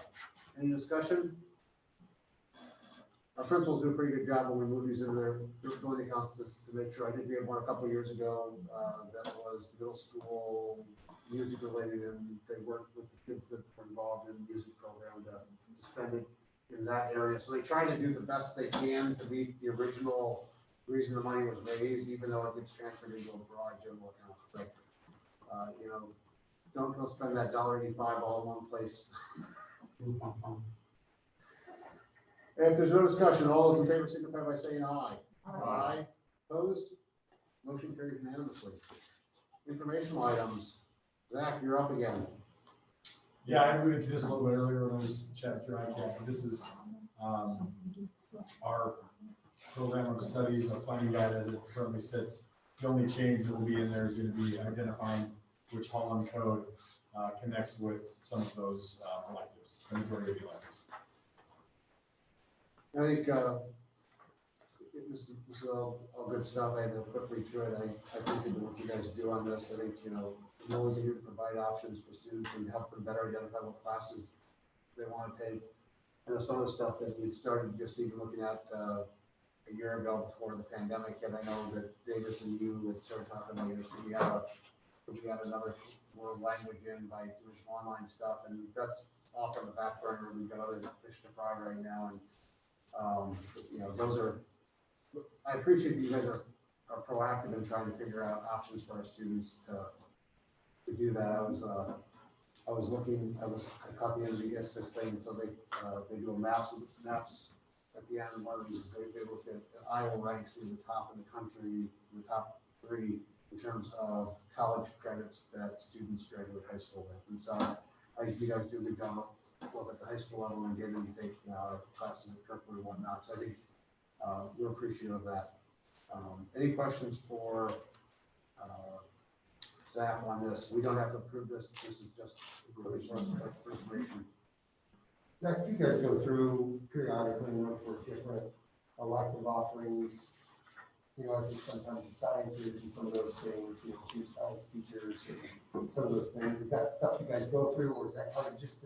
Any discussion? Our principals do a pretty good job when we move these in their building accounts to make sure. I think we had one a couple of years ago that was middle school music related, and they worked with the kids that were involved in the music program to spend it in that area. So they try to do the best they can to meet the original reason the money was raised, even though it gets transferred into a broad general account. But, don't go spend that $1.85 all in one place. If there's no discussion, all those in favor signify by saying aye. Aye. Opposed? Motion carries unanimously. Informational items. Zach, you're up again. Yeah, I alluded to this a little bit earlier when I was chatting through ICAP. This is our program of studies, our planning guide as it currently sits. The only change that will be in there is going to be identifying which Holland code connects with some of those electives, the majority of the electives. I think this is all good stuff. I had to quick read through it. I appreciate the work you guys do on this. I think, no one's here to provide options for students and help them better identify what classes they want to take. I know some of the stuff that we started just even looking at a year ago before the pandemic, and I know that Davis and you would start talking about, we had another more language in by doing some online stuff, and that's off on the back burner. We've got other fish to fry right now, and I appreciate that you guys are proactive in trying to figure out options for our students to do that. I caught the end of the ESS thing, so they do a maps at the end. One of these, they look at Iowa ranks in the top of the country, the top 3 in terms of college credits that students graduate high school with. And so I think you guys do a good job of look at the high school level and getting them to take classes at Kirkwood and whatnot. So I think we're appreciative of that. Any questions for Zach on this? We don't have to approve this. This is just really for information. Yeah, if you guys go through periodically and look for different elective offerings, I think sometimes the sciences and some of those things, chief science teachers, and some of those things, is that stuff you guys go through, or is that kind of just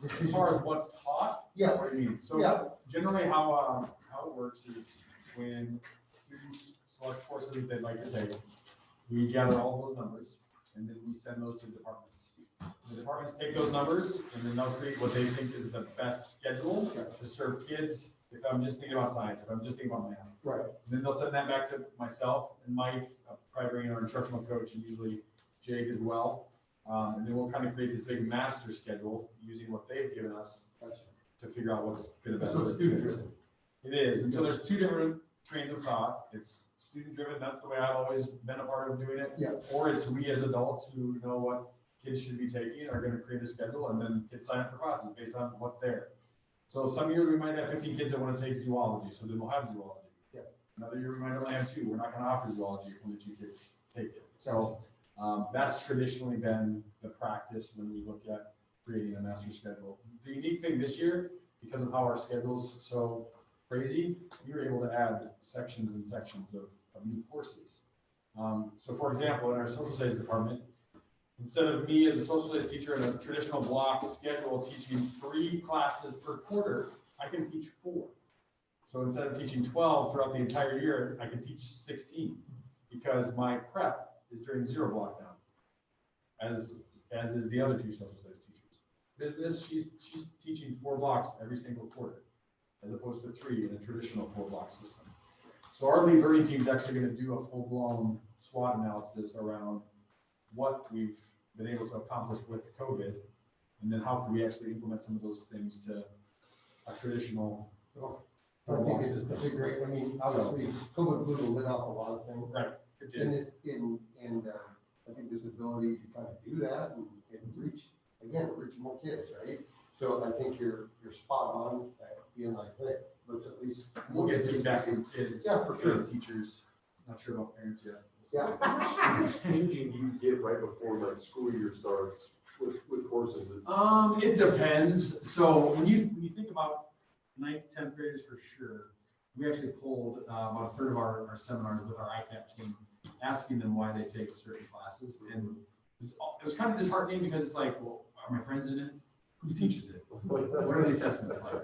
As far as what's taught? Yes. What do you mean? So Yeah. generally how it works is when students select courses that they'd like to take, we gather all those numbers and then we send those to departments. The departments take those numbers and then they'll create what they think is the best schedule to serve kids. If I'm just thinking about science, if I'm just thinking about math. Right. Then they'll send that back to myself and Mike, probably bringing our instructional coach and usually Jake as well. And then we'll kind of create this big master schedule using what they've given us to figure out what's gonna best. So it's student driven. It is, and so there's two different trains of thought. It's student driven, that's the way I've always been a part of doing it. Yeah. Or it's we as adults who know what kids should be taking are gonna create a schedule and then kids sign up for classes based on what's there. So some years we might have 15 kids that wanna take zoology, so then we'll have zoology. Yeah. Another year we might only have 2, we're not gonna offer zoology if only 2 kids take it. So that's traditionally been the practice when we look at creating a master schedule. The unique thing this year, because of how our schedule's so crazy, we were able to add sections and sections of new courses. So for example, in our social studies department, instead of me as a social studies teacher in a traditional block schedule teaching 3 classes per quarter, I can teach 4. So instead of teaching 12 throughout the entire year, I can teach 16 because my prep is during 0 block now, as is the other 2 social studies teachers. Business, she's teaching 4 blocks every single quarter, as opposed to 3 in a traditional 4 block system. So our lead learning team is actually going to do a full-blown SWOT analysis around what we've been able to accomplish with COVID, and then how can we actually implement some of those things to a traditional I think it's a great, I mean, obviously, COVID blew the lid off a lot of things. Right. It did. And this, I think this ability to kind of do that and reach more kids, right? So I think you're spot on, being like, hey, let's at least. We'll get feedback from kids. Yeah, for sure. Teachers, not sure about parents yet. Yeah. How much changing do you get right before the school year starts with courses? It depends. So when you think about 9th, 10th graders for sure, we actually pulled about a third of our seminars with our ICAP team, asking them why they take certain classes. And it was kind of disheartening because it's like, well, are my friends in it? Who teaches it? What are the assessments like?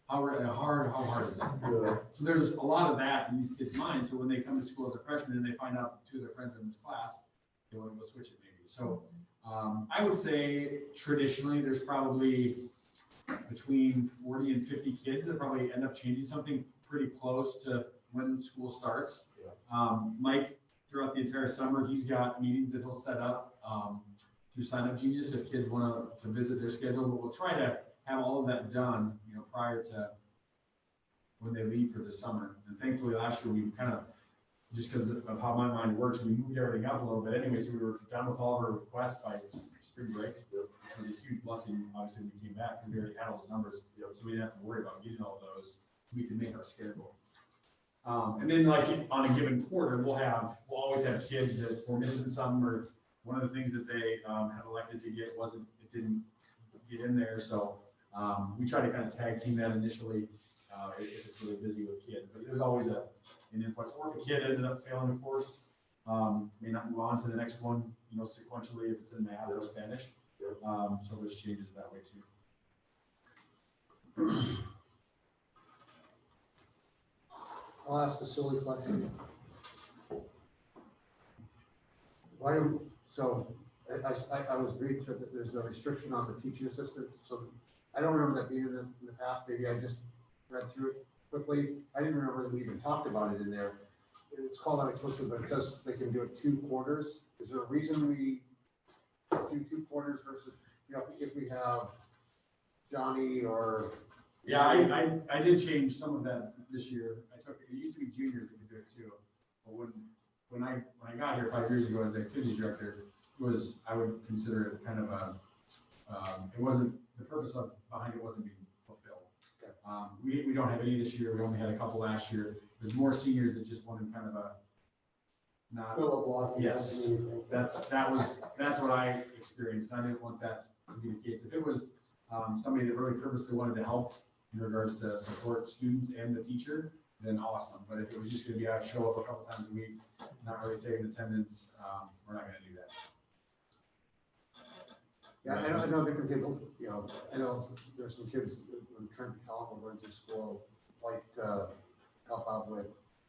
How hard is it? Yeah. So there's a lot of that in these kids' minds. So when they come to school as a freshman and they find out 2 of their friends are in this class, they want to go switch it maybe. So I would say traditionally there's probably between 40 and 50 kids that probably end up changing something pretty close to when school starts. Yeah. Mike, throughout the entire summer, he's got meetings that he'll set up through Sign Up Genius if kids want to visit their schedule. But we'll try to have all of that done, prior to when they leave for the summer. And thankfully last year we kind of, just because of how my mind works, we moved everything up a little bit anyway, so we were done with all of our requests by spring break. It was a huge blessing, obviously, when we came back, because we already had all those numbers, so we didn't have to worry about getting all of those. We could make our schedule. And then like on a given quarter, we'll always have kids that were missing some, or one of the things that they had elected to get it didn't get in there. So we try to kind of tag team that initially if it's really busy with kids, but there's always an influx. Or if a kid ended up failing a course, may not move on to the next one, sequentially if it's in math or Spanish. So there's changes that way too. I'll ask a silly question. I was reading that there's a restriction on the teaching assistants, so I don't remember that being in the past, maybe I just read through it quickly. I didn't remember that we even talked about it in there. It's called out explicitly, but it says they can do it 2 quarters. Is there a reason we do 2 quarters versus, if we have Johnny or? Yeah, I did change some of that this year. It used to be juniors that could do it too. But when I got here 5 years ago as the activities director, I would consider it kind of it wasn't, the purpose behind it wasn't being fulfilled. Okay. We don't have any this year. We only had a couple last year. There's more seniors that just wanted kind of not. Fill a block. Yes, that's what I experienced. I didn't want that to be the case. If it was somebody that really purposely wanted to help in regards to support students and the teacher, then awesome. But if it was just going to be show up a couple times a week, not really taking attendance, we're not going to do that. Yeah, I know different people, you know, I know there's some kids when Trent and Colin were going to school, like, help out with,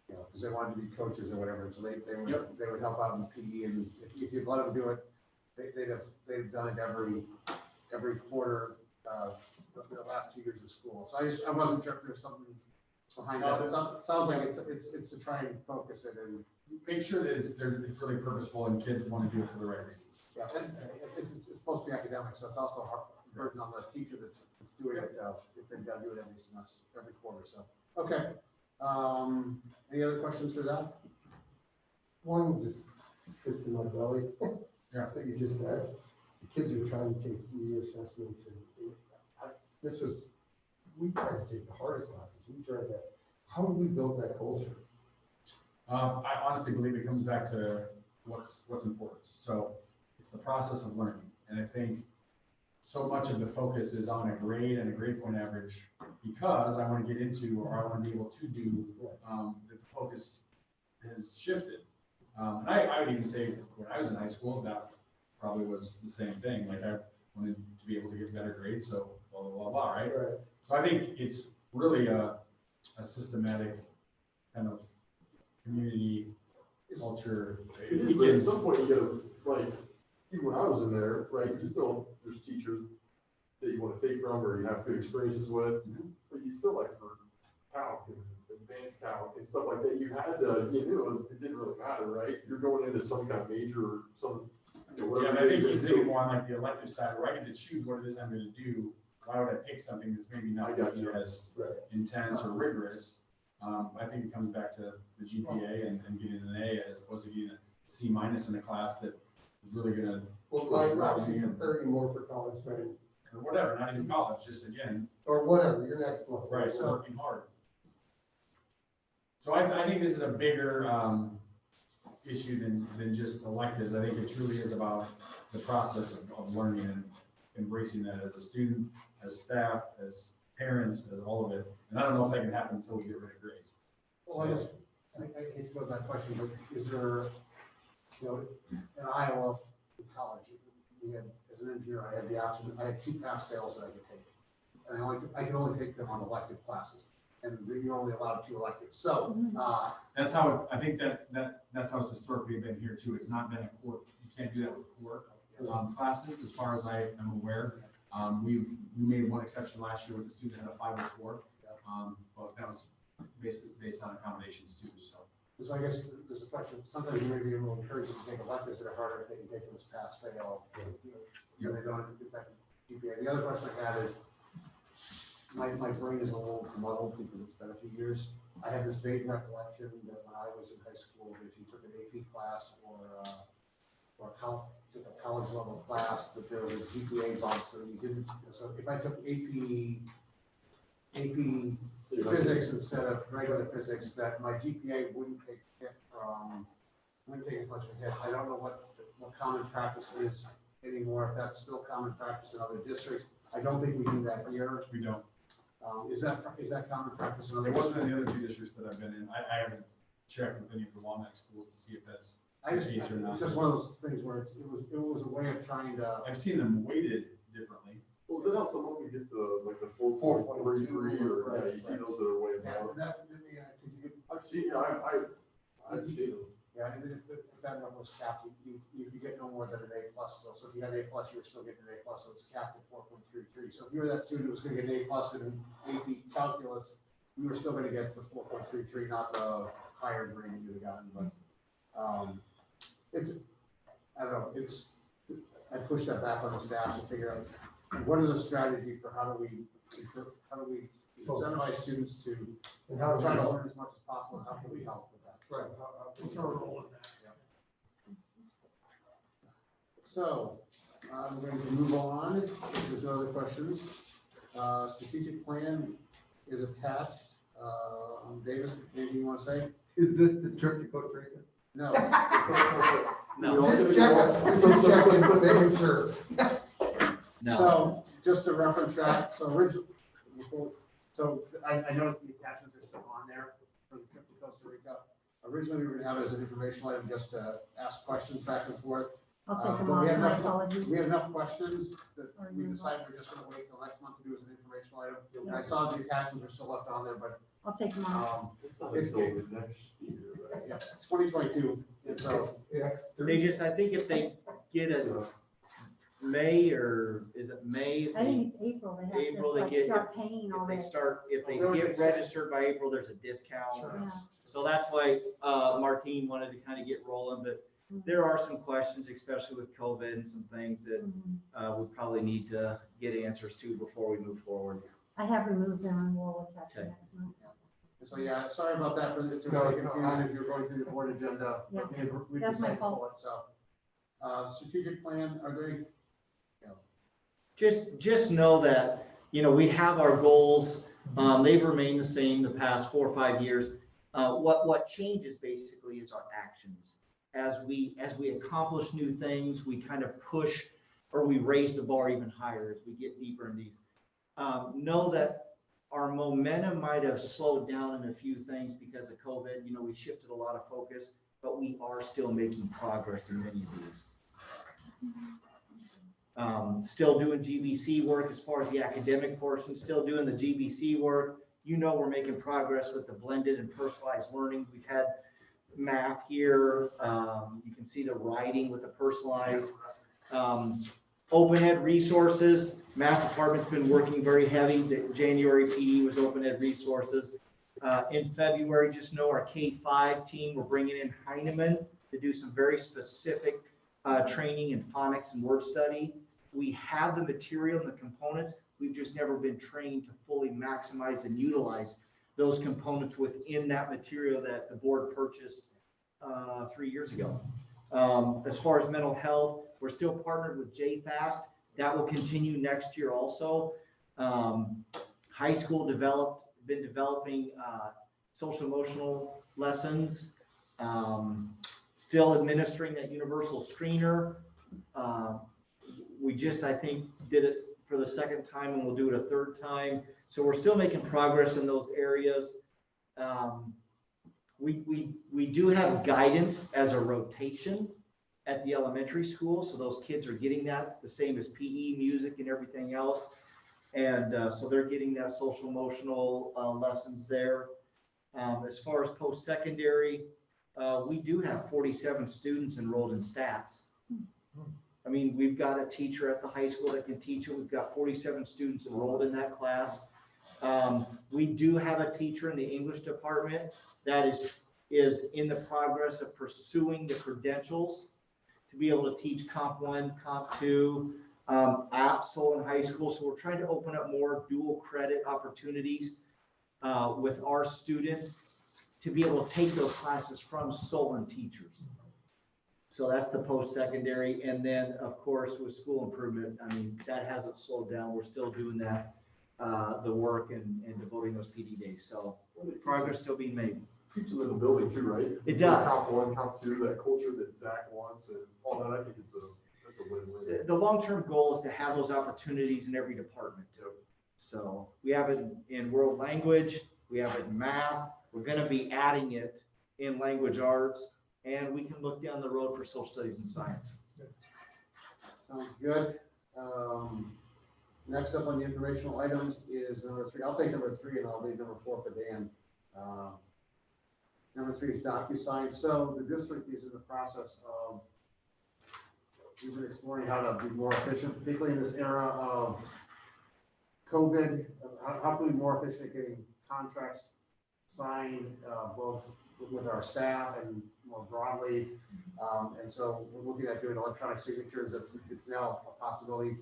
you know, because they wanted to be coaches or whatever, so they would help out in PE, and if you'd let them do it, they've done it every quarter, the last 2 years of school. So I wasn't sure if there's something behind that. It sounds like it's to try and focus it and make sure that it's really purposeful and kids want to do it for the right reasons. yeah, and it's supposed to be academic, so it's also a burden on the teacher that's doing it, if they've got to do it every semester, every quarter, so. Okay, any other questions for that? One just sits in my belly. Yeah. That you just said, the kids are trying to take easier assessments and we tried to take the hardest classes. How do we build that culture? I honestly believe it comes back to what's important. So it's the process of learning. And I think so much of the focus is on a grade and a grade point average because I want to get into, or I want to be able to do, the focus has shifted. And I would even say when I was in high school, that probably was the same thing. Like I wanted to be able to get better grades, so blah, blah, blah, blah, right? So I think it's really a systematic kind of community culture. It is, but at some point you gotta, like, even when I was in there, right, there's teachers that you want to take from or you have good experiences with, but you still like for calc and advanced calc and stuff like that, you had to, it didn't really matter, right? You're going into some kind of major or some, yeah, but I think he's thinking more on like the elective side, where I get to choose what it is I'm going to do. Why would I pick something that's maybe not as intense or rigorous? I think it comes back to the GPA and getting an A as opposed to getting a C- in a class that is really going to. Well, I'm actually preparing more for college training. Or whatever, not even college, just again. Or whatever, your next level. Right, so working hard. So I think this is a bigger issue than just electives. I think it truly is about the process of learning and embracing that as a student, as staff, as parents, as all of it. And I don't know if that can happen until we get rid of grades. Well, I hate to go to that question, but is there, in Iowa, in college, we had, as an engineer, I had the option, I had 2 pass fails that I could take. And I could only take them on elective classes, and you're only allowed 2 electives. So, that's how, I think that's how it's historically been here too. It's not been a core, you can't do that with core classes, as far as I am aware. We made one exception last year with the student had a 504, but that was based on accommodations too, so. So I guess there's a question, sometimes you may be able to encourage them to take electives that are harder if they can take them as pass fail. They don't affect GPA. The other question I had is, my brain is a little muddled because it's been a few years. I have this vague recollection that when I was in high school, if you took an AP class or took a college level class, that there was a GPA bump, so you didn't. So if I took AP physics instead of regular physics, that my GPA wouldn't take as much of a hit. I don't know what common practice is anymore. If that's still common practice in other districts, I don't think we do that here. We don't. Is that common practice in other It districts? wasn't in the other 2 districts that I've been in. I haven't checked with any of the Walnut schools to see if that's the case or not. It's just one of those things where it was a way of trying to. I've seen them weighted differently. Well, is it how someone can get the 4.33 or, yeah, you see those that are way above? I've seen them. Yeah, and if that number was capped, you could get no more than an A plus though. So if you had A plus, you were still getting an A plus, so it's capped at 4.33. So if you were that student who was gonna get an A plus in AP calculus, you were still gonna get the 4.33, not the higher grade you would have gotten, but, I don't know, I push that back on the staff to figure out what is a strategy for how do we incentivize students to And how do try we to help? learn as much as possible, and how can we help with that? Right. What's our role in that? So, I'm going to move on, if there's no other questions. Strategic plan is attached. Davis, anything you want to say? Is this the trip to Costa Rica? No. Just checking, making sure. So, just to reference that, so originally, I noticed the attachments are still on there for the trip to Costa Rica. Originally, we were gonna have it as an informational item just to ask questions back and forth. I'll take them But off, we have my enough, apologies. we have enough questions that Or we move on. decided we're just gonna wait till next month to do as an informational item. And I saw the attachments are still left on there, but, I'll take them off. It's not It's- until the next year, right? yeah, 2022. And so, Next They Thursday. just, I think if they get a May, or is it May? if I they- think it's April, they have April, to they like get- start paying If they already. start, if they Well, get registered by April, there's a discount. Yeah. So that's why, Martine wanted to kind of get rolling, but there are some questions, especially with COVID and some things that, Mhm. we probably need to get answers to before we move forward. I have removed them and we'll attach them Okay. next month. so yeah, sorry about that, but it's No, really confusing if you're going through the board agenda. Yeah, We that's my decided to fault. pull it, so. Strategic plan, are there any? Just know that, we have our goals, they've remained the same the past 4 or 5 years. What changes basically is our actions. As we accomplish new things, we kind of push, or we raise the bar even higher as we get deeper in these. Know that our momentum might have slowed down in a few things because of COVID, we shifted a lot of focus, but we are still making progress in many of these. Still doing GBC work as far as the academic portion, still doing the GBC work. We're making progress with the blended and personalized learning. We've had math here. You can see the writing with the personalized. Open ed resources, math department's been working very heavy. The January PE was open ed resources. In February, just know our K-5 team, we're bringing in Heinemann to do some very specific training in phonics and word study. We have the material and the components. We've just never been trained to fully maximize and utilize those components within that material that the board purchased 3 years ago. As far as mental health, we're still partnered with JFAST. That will continue next year also. High school been developing social emotional lessons. Still administering that universal screener. We just, I think, did it for the second time and we'll do it a third time. So we're still making progress in those areas. We do have guidance as a rotation at the elementary school. So those kids are getting that, the same as PE, music and everything else. And so they're getting that social emotional lessons there. As far as post-secondary, we do have 47 students enrolled in stats. I mean, we've got a teacher at the high school that can teach it. We've got 47 students enrolled in that class. We do have a teacher in the English department that is in the progress of pursuing the credentials to be able to teach Comp 1, Comp 2 at Solon High School. So we're trying to open up more dual credit opportunities with our students to be able to take those classes from Solon teachers. So that's the post-secondary. And then, of course, with school improvement, I mean, that hasn't slowed down. We're still doing that, the work and devoting those PD days. So progress still being made. Keeps them in the building too, right? It does. Comp 1, Comp 2, that culture that Zach wants and all that, I think that's a win-win. The long-term goal is to have those opportunities in every department. Yep. So we have it in world language, we have it in math, we're gonna be adding it in language arts, and we can look down the road for social studies and science. Sounds good. Next up on the informational items is number 3. I'll take number 3 and I'll leave number 4 for Dan. Number 3 is DocuSign. So the district is in the process of, we've been exploring how to be more efficient, particularly in this era of COVID. How can we be more efficient at getting contracts signed, both with our staff and more broadly. And so we're looking at doing electronic signatures. It's now a possibility.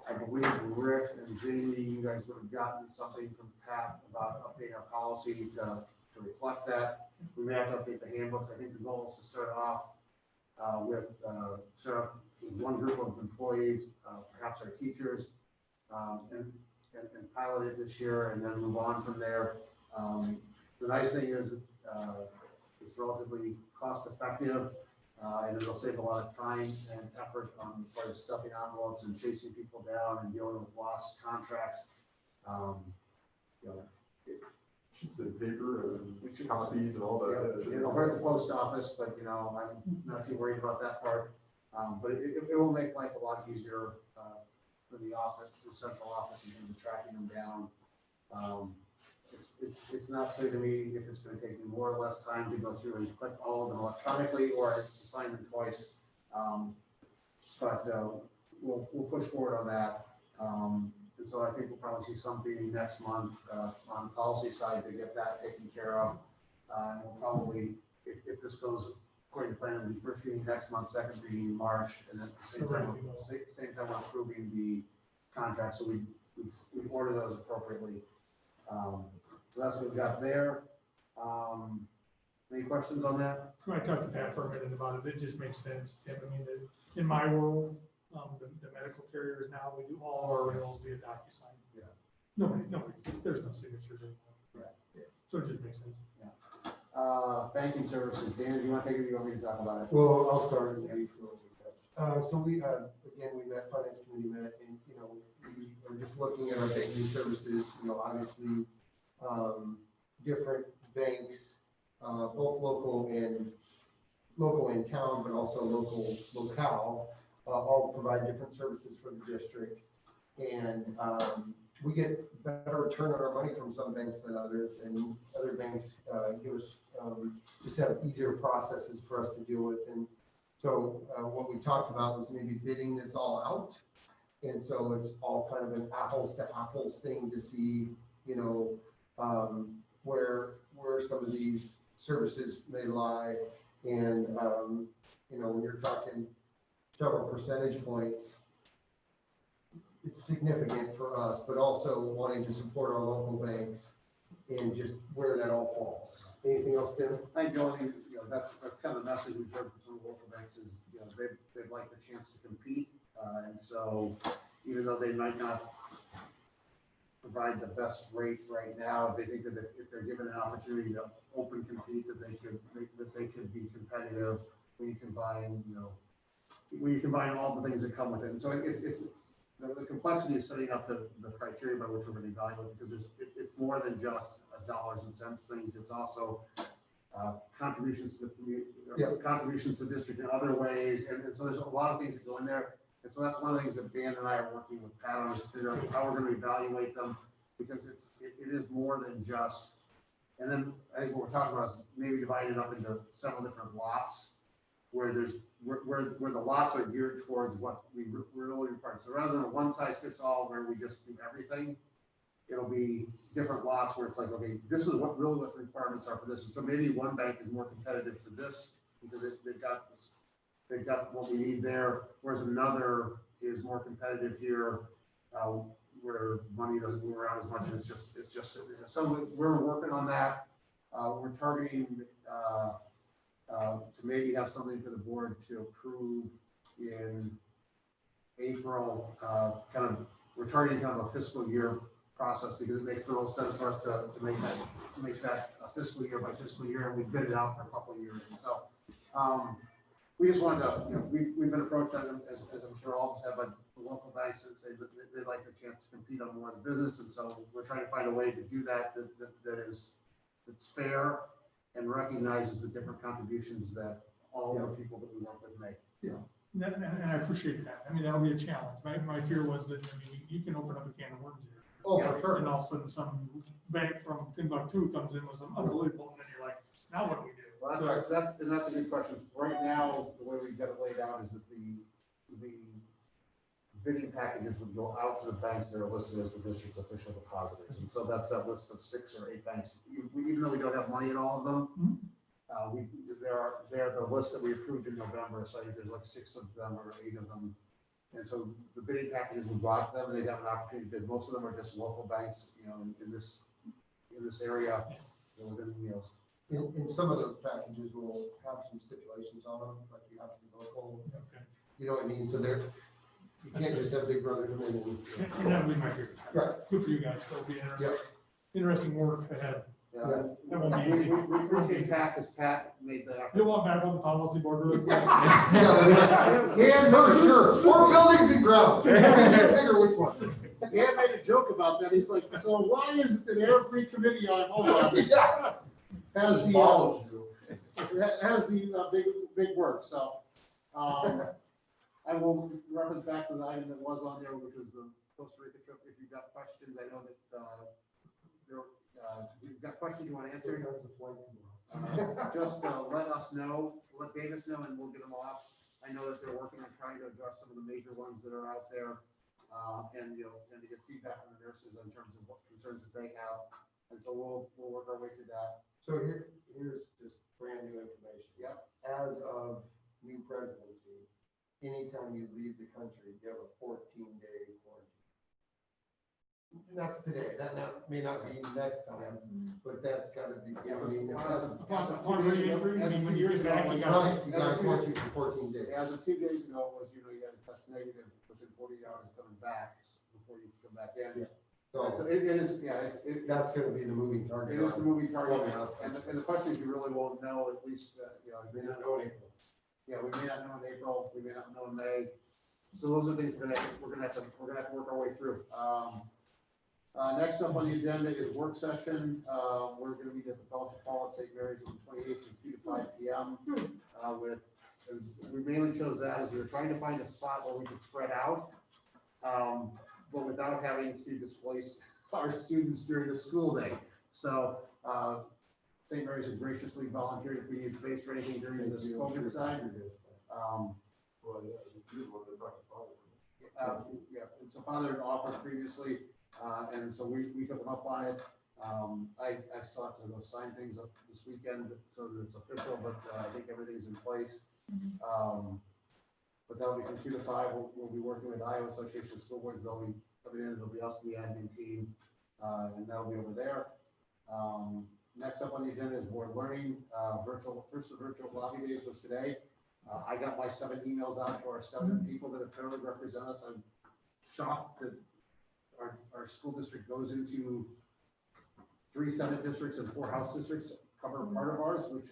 I believe Rick and Jamie, you guys would have gotten something from Pat about updating our policy to reflect that. We may have to update the handbooks. I think the goal is to start off with one group of employees, perhaps our teachers, and pilot it this year and then move on from there. The nice thing is it's relatively cost effective and it'll save a lot of time and effort on for stuffing envelopes and chasing people down and dealing with lost contracts. Sheets of paper and copies and all that. It'll hurt the post office, but I'm not too worried about that part. But it will make life a lot easier, for the office, the central office, in terms of tracking them down. It's not clear to me if it's gonna take me more or less time to go through and click all of them electronically or sign them twice. But we'll push forward on that. And so I think we'll probably see something next month on the policy side to get that taken care of. And we'll probably, if this goes according to plan, we'll be first reading next month, second reading in March, and then at the same time we're approving the contract, so we order those appropriately. So that's what we've got there. Any questions on that? I talked to Pat for a minute about it. It just makes sense. I mean, in my world, the medical carriers now, we do all our renewals via DocuSign. Yeah. Nobody, there's no signatures anymore. Right. Yeah. So it just makes sense. Banking services, Dan, do you want to take it, or you want me to talk about it? Well, I'll start with you. So we, again, we met, finance committee met, and, you know, we are just looking at our banking services, you know, obviously, different banks, both local and town, but also locale, all provide different services for the district. And, we get better return on our money from some banks than others, and other banks, give us, just have easier processes for us to deal with. And so, what we talked about was maybe bidding this all out. And so it's all kind of an apples to apples thing to see, you know, where some of these services may lie. And, you know, when you're talking several percentage points, it's significant for us, but also wanting to support our local banks and just where that all falls. Anything else, Tim? I think the only thing, you know, that's kind of the message we've heard from some local banks is, you know, they'd like the chance to compete. And so even though they might not provide the best rate right now, they think that if they're given an opportunity to open compete, that they could be competitive when you combine, you know, when you combine all the things that come with it. And so it's the complexity is setting up the criteria by which we're going to evaluate, because it's more than just dollars and cents things. It's also contributions to the community, contributions to the district in other ways. And so there's a lot of things that go in there. And so that's one of the things that Dan and I are working with Pat on, is to figure out how we're going to evaluate them, because it is more than just. And then I think what we're talking about is maybe dividing it up into several different lots, where where the lots are geared towards what we really require. So rather than a one size fits all where we just do everything, it'll be different lots where it's like, okay, this is what the requirements are for this. And so maybe one bank is more competitive for this because they've got what we need there, whereas another is more competitive here, where money doesn't move around as much. And it's just so we're working on that. We're targeting to maybe have something for the board to approve in April. We're targeting kind of a fiscal year process, because it makes the most sense for us to make that a fiscal year by fiscal year, and we bid it out for a couple of years. And so we just wanted to, you know, we've been approached on, as I'm sure all of us have, by the local banks that say that they'd like a chance to compete on more of the business. And so we're trying to find a way to do that's fair and recognizes the different contributions that all the people that we work with make. Yeah. And I appreciate that. I mean, that'll be a challenge. My fear was that, I mean, you can open up a can of worms here. Oh, for sure. And all of a sudden some bank from Timbuktu comes in with some unbelievable, and then you're like, now what do we do? Well, that's a good question. Right now, the way we've got it laid out is that the bidding packages would go out to the banks that are listed as the district's official depositors. And so that's that list of 6 or 8 banks. Even though we don't have money in all of them, they're the list that we approved in November. So I think there's like 6 of them or 8 of them. And so the bidding packages would go out to them, and they have an opportunity to bid. Most of them are just local banks, you know, in this area, within, you know. And some of those packages will have some stipulations on them, like you have to be local. Okay. You know what I mean? So you can't just have Big Brother come in And that would be my favorite. Right. Good for you guys. That'll be interesting work ahead. Yeah. That won't be easy. We appreciate Pat, because Pat made the effort. You'll walk back on the policy board really quick. Yeah, for sure. Or buildings and grounds. You can't figure which one. Dan made a joke about that. He's like, so why is it that every committee I'm on Yes. has the big work? So, I will reference back to the item that was on there, which was the Costa Rica trip. If you've got questions, I know that, you've got questions you want to answer. Just let us know, let Davis know, and we'll get them off. I know that they're working on trying to address some of the major ones that are out there. And, and to get feedback from the nurses in terms of what concerns that they have. And so we'll work our way through that. So here's just brand new information. Yep. As of new presidency, anytime you leave the country, you have a 14-day quarantine. That's today. That may not be next time, but that's gotta be, I mean, if that's. Upon re-entry, I mean, when you get back, you got. Right, you gotta quarantine for 14 days. As of 2 days ago, was, you had to test negative within 40 hours coming back before you come back in. So it is, That's gonna be the moving target. it is the moving target. Well, And the question is, you really won't know, at least, May not know in April. yeah, we may not know in April, we may not know in May. So those are things we're gonna have to work our way through. Next up on the agenda is work session. We're gonna meet at the Fellowship Hall at St. Mary's on the 28th from 2 to 5 p.m. We mainly chose that as we were trying to find a spot where we could spread out, but without having to displace our students during the school day. So St. Mary's has graciously volunteered if we need space for anything during this COVID side. Yeah, and so Father offered previously, and so we took them up on it. I still have to go sign things up this weekend so that it's official, but I think everything's in place. But that'll be from 2 to 5. We'll be working with Iowa Association of School Boards. They'll be coming in. It'll be us, the admin team, and that'll be over there. Next up on the agenda is board learning. First virtual lobby days was today. I got my 7 emails out to our 7 people that apparently represent us. I'm shocked that our school district goes into 3 Senate districts and 4 House districts, cover part of ours, which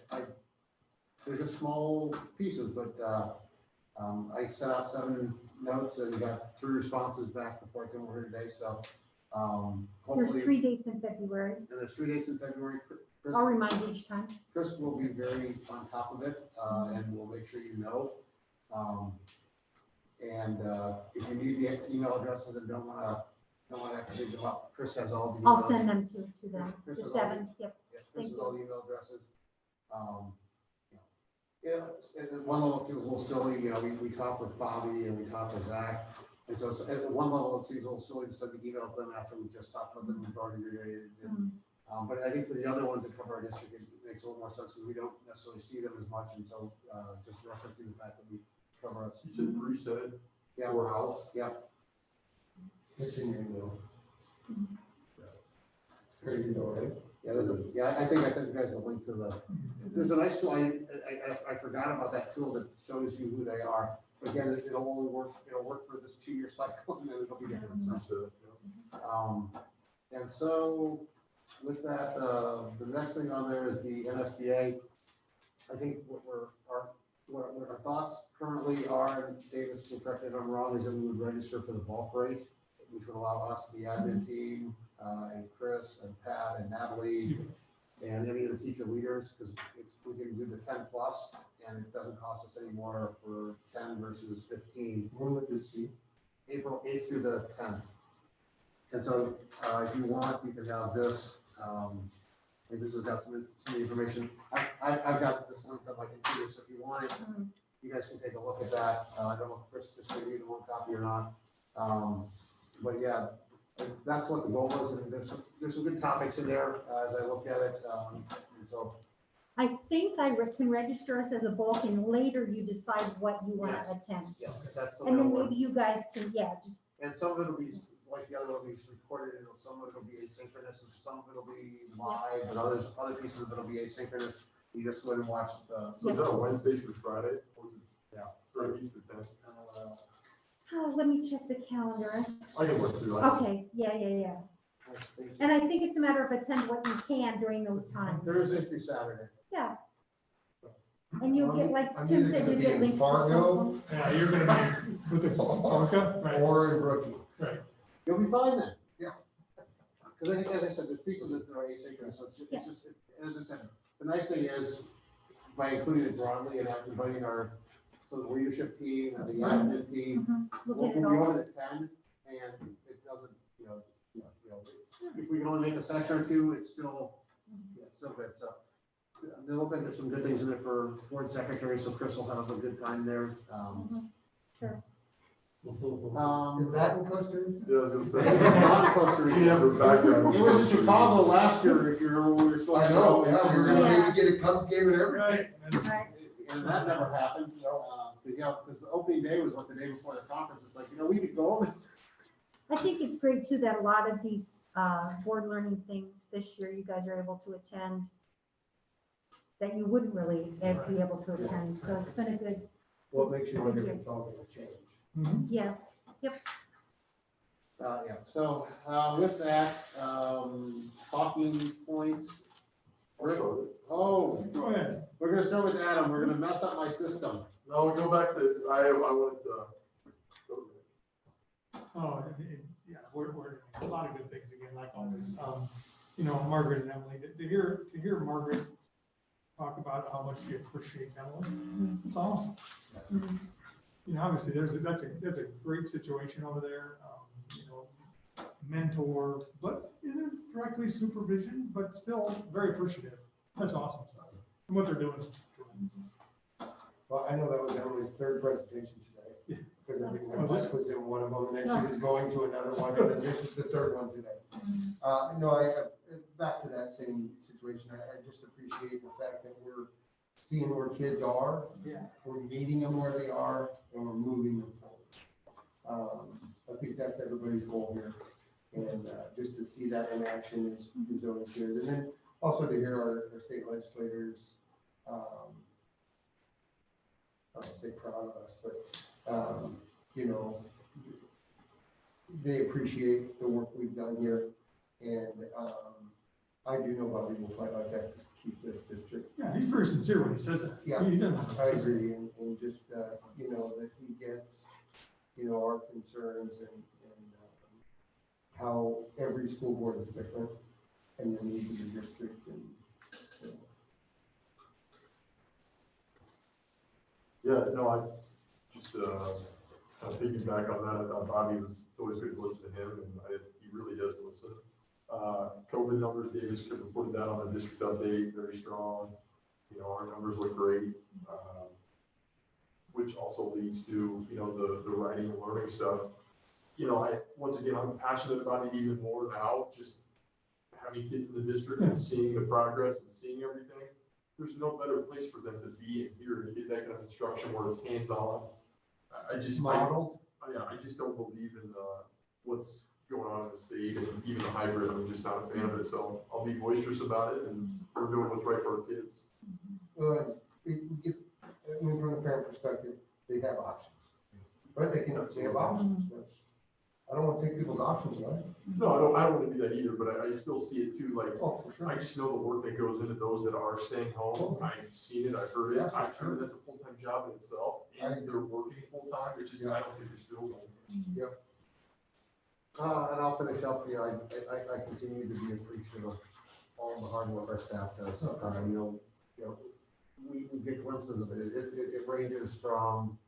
they're just small pieces, but I sent out 7 notes and got 3 responses back before I came over here today, so hopefully. There's 3 dates in February. And there's 3 dates in February. I'll remind you each time. Chris will be very on top of it, and we'll make sure you know. And if you need the email addresses and don't wanna have to dig them up, Chris has all the. I'll send them to them, Chris the has 7, yep. Yes, Chris Thank has you. all the email addresses. Yeah, and one level feels a little silly, we talked with Bobby and we talked with Zach. And so at one level, it seems a little silly to send the email to them after we just talked about them, we've already reiterated. But I think for the other ones that cover our district, it makes a little more sense because we don't necessarily see them as much. And so just referencing the fact that we cover us. You said 3 Senate, Yeah, 4 House. yeah. It's in your email. Crazy though, right? Yeah, I think I sent you guys a link to there's a nice tool, I forgot about that tool that shows you who they are. Again, it'll only work for this 2-year cycle and then it'll be different. And so with that, the next thing on there is the NSBA. I think what our thoughts currently are, and Davis will correct me if I'm wrong, is that we would register for the bulk rate, which would allow us, the admin team, and Chris and Pat and Natalie and any of the teacher leaders, because we can do the 10 plus and it doesn't cost us any more for 10 versus 15. When would this be? April 8th through the 10th. And so if you want, you can have this. I think this has got some information. I've got this linked on my computer, so if you want it, you guys can take a look at that. I don't know if Chris just gave you the one copy or not. But yeah, that's what the goal is, and there's some good topics in there as I look at it. And so I think I can register us as a bulk and later you decide what you want Yes. to attend. yeah, that's the And way then it'll work. maybe you guys can, just, And some of it will be like the other one will be recorded, and some of it will be asynchronous, and some of it will be live, and other pieces of it will be asynchronous. You just go ahead and watch the. So is that a Wednesday through Friday? Yeah. Or 8 to 10? let me check the calendar. I can look through. Okay, yeah. And I think it's a matter of attend what you can during those times. Thursday through Saturday. Yeah. And you'll get, like I'm Tim either said, gonna you be get in links to some of Fargo them. Yeah, you're gonna be with the Farca, right? or in Brookings. Right. You'll be fine then. Yeah. Because I think, as I said, there's pieces that are asynchronous, so it's just, as I said, the nice thing is, by including it broadly and inviting our So the leadership team and the admin team, We'll we'll get it be all. on at 10, and it doesn't, if we can only make a session or two, it's still, still good, so. There look like there's some good things in it for board secretary, so Chris will have a good time there. Sure. Is that in Costa Rica? Yeah, I was gonna say. Not Costa Rica. She had her background. It was in Chicago last year, if you remember, when we were supposed I to know, go. yeah, we were gonna maybe get a Cubs game and everything. Right. And that never happened, because the opening day was like the day before the conference, it's like, we could go. I think it's great too that a lot of these board learning things this year, you guys are able to attend that you wouldn't really be able to attend. So it's been a good, Well, it makes you wonder if it's all gonna change. yeah. So, with that, talking points. Oh, Go ahead. we're gonna start with Adam, we're gonna mess up my system. No, go back to, I wanted to. Oh, yeah, we're, a lot of good things again, like always. Margaret and Emily, to hear Margaret talk about how much she appreciates Emily, it's awesome. Obviously, that's a great situation over there. Mentor, but directly supervision, but still very appreciative. That's awesome stuff. And what they're doing is tremendous. Well, I know that was Emily's third presentation today. Yeah. Because I think my wife was in one of them, and then she was going to another one, and then this is the third one today. Back to that same situation, I just appreciate the fact that we're seeing where kids are. Yeah. We're meeting them where they are, and we're moving them forward. I think that's everybody's goal here, and just to see that in action is always good. And then also to hear our state legislators, I don't say proud of us, but, they appreciate the work we've done here. And I do know Bobby will fight like that to keep this district. Yeah, he's very sincere when he says that. Yeah, He doesn't. I agree, and just, that he gets, our concerns and how every school board is different and the needs of the district and. Yeah, no, I just, kind of piggyback on that, I thought Bobby it's always good to listen to him, and he really does listen. COVID numbers, Davis could reported that on the district update, very strong. Our numbers look great, which also leads to, the writing and learning stuff. Once again, I'm passionate about it even more now, just having kids in the district and seeing the progress and seeing everything. There's no better place for them to be in here to get that kind of instruction where it's hands-on. I just don't believe in what's going on in the state and even the hybrid. I'm just not a fan of it. So I'll be boisterous about it, and we're doing what's right for our kids. From the parent perspective, they have options, right? They have options. I don't want to take people's options away. No, I don't want to do that either, but I still see it too. Like, Oh, for sure. I just know the work that goes into those that are staying home. I've seen it, I've heard it. Yeah, for I've sure. heard that's a full-time job in itself, and they're working full-time, which is, I don't think they're still going. And I'll finish up, I continue to be appreciative of all the hard work our staff does. We get glimpses of it. It ranges from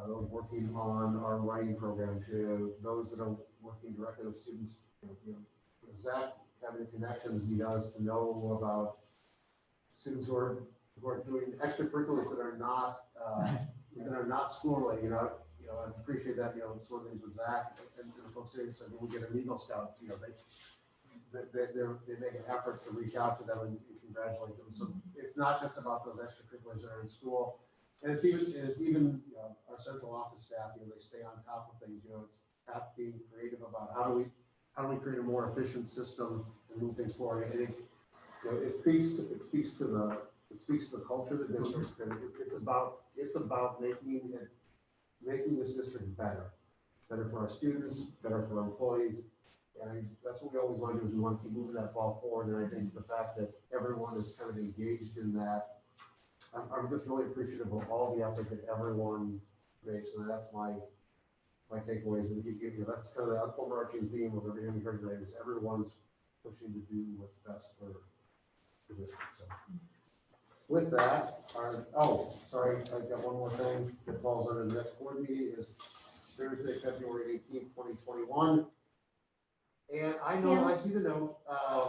those working on our writing program to those that are working directly with students. Zach having the connections he does to know about students who are doing extracurriculars that are not school related. I appreciate that. Sort of things with Zach and the folks here said when we get an Eagle Scout, they make an effort to reach out to them and congratulate them. So it's not just about those extracurriculars that are in school. And it's even our central office staff, they stay on top of things, it's perhaps being creative about how do we create a more efficient system and move things forward. I think, it speaks to the culture of the district, and it's about making this district better for our students, better for our employees. And that's what we always want to do, is we want to keep moving that ball forward. And I think the fact that everyone is kind of engaged in that, I'm just really appreciative of all the effort that everyone makes, and that's my takeaways. And that's kind of the overarching theme of everything we heard today, is everyone's pushing to do what's best for the district. So. With that, sorry, I've got one more thing that falls under the next board meeting is Thursday, February 18th, 2021. And I know, I see the note,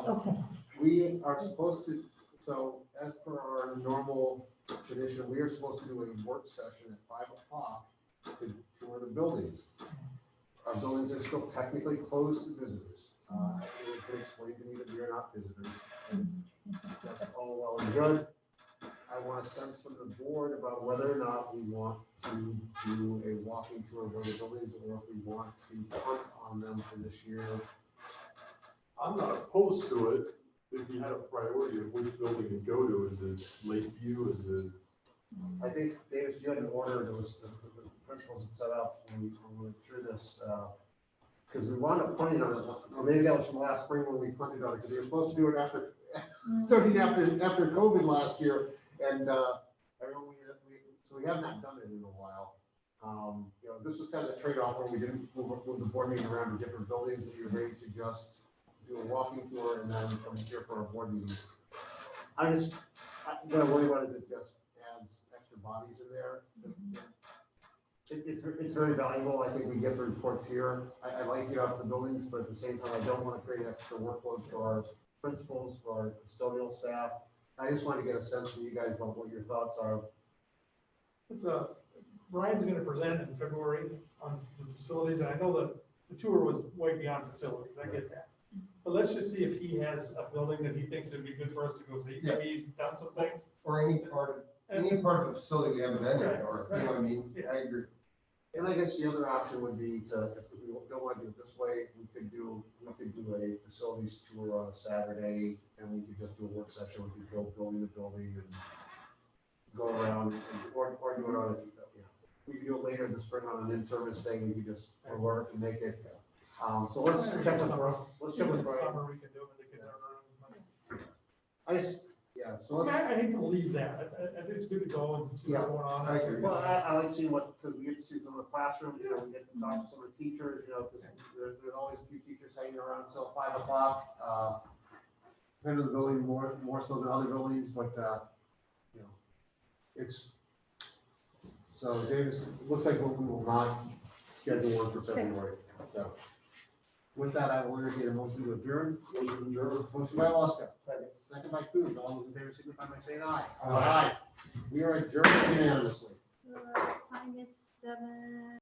Okay, we are supposed to, so as per our normal tradition, we are supposed to do a work session at 5 o'clock to tour the buildings. Our buildings are still technically closed to visitors. It could explain to me that we are not visitors. That's all well and good. I want a sense from the board about whether or not we want to do a walking tour of the buildings or if we want to punt on them for this year. I'm not opposed to it, if you had a priority of which building to go to, is it Lakeview, is it? I think, Davis, you had an order that was, the principals had set up when we went through this, because we wound up punting on it, or maybe that was from last spring when we punted on it, because we were supposed to do it starting after COVID last year, and, so we have not done it in a while. This was kind of a trade-off where we didn't move the board meeting around to different buildings, that you're ready to just do a walking tour and then come here for our board meetings. What I worry about is it just adds extra bodies in there. It's very valuable. I think we get the reports here. I like to get out the buildings, but at the same time, I don't want to create extra workload for our principals, for our custodial staff. I just want to get a sense from you guys about what your thoughts are. Brian's gonna present in February on the facilities, and I know that the tour was way beyond facilities, I get that. But let's just see if he has a building that he thinks would be good for us to go see. Maybe he's done some things. Or any part of the facility we haven't been in, or, you know what I mean? I agree. And I guess the other option would be to, if we don't want to do it this way, we could do a facilities tour on a Saturday, and we could just do a work session. We could go building to building and go around, or do it on we could do it later in the spring on an in-service day. We could just work and make it. So let's check with Brian. Summer we can do it, they can So let's. I hate to leave that. I think it's good to go and see what's going on. I agree. Well, I like seeing because we get to see some of the classrooms, we get to talk to some of the teachers, because there's always a few teachers hanging around until 5 o'clock. Kind of the building more so than other buildings, but, it's, so Davis, it looks like we will not schedule one for February, so. With that, I will entertain a motion to adjourn. Motion by Oscar. Second by Coons. All those in favor signify by saying aye. Aye. We are adjourned unanimously. time is 7.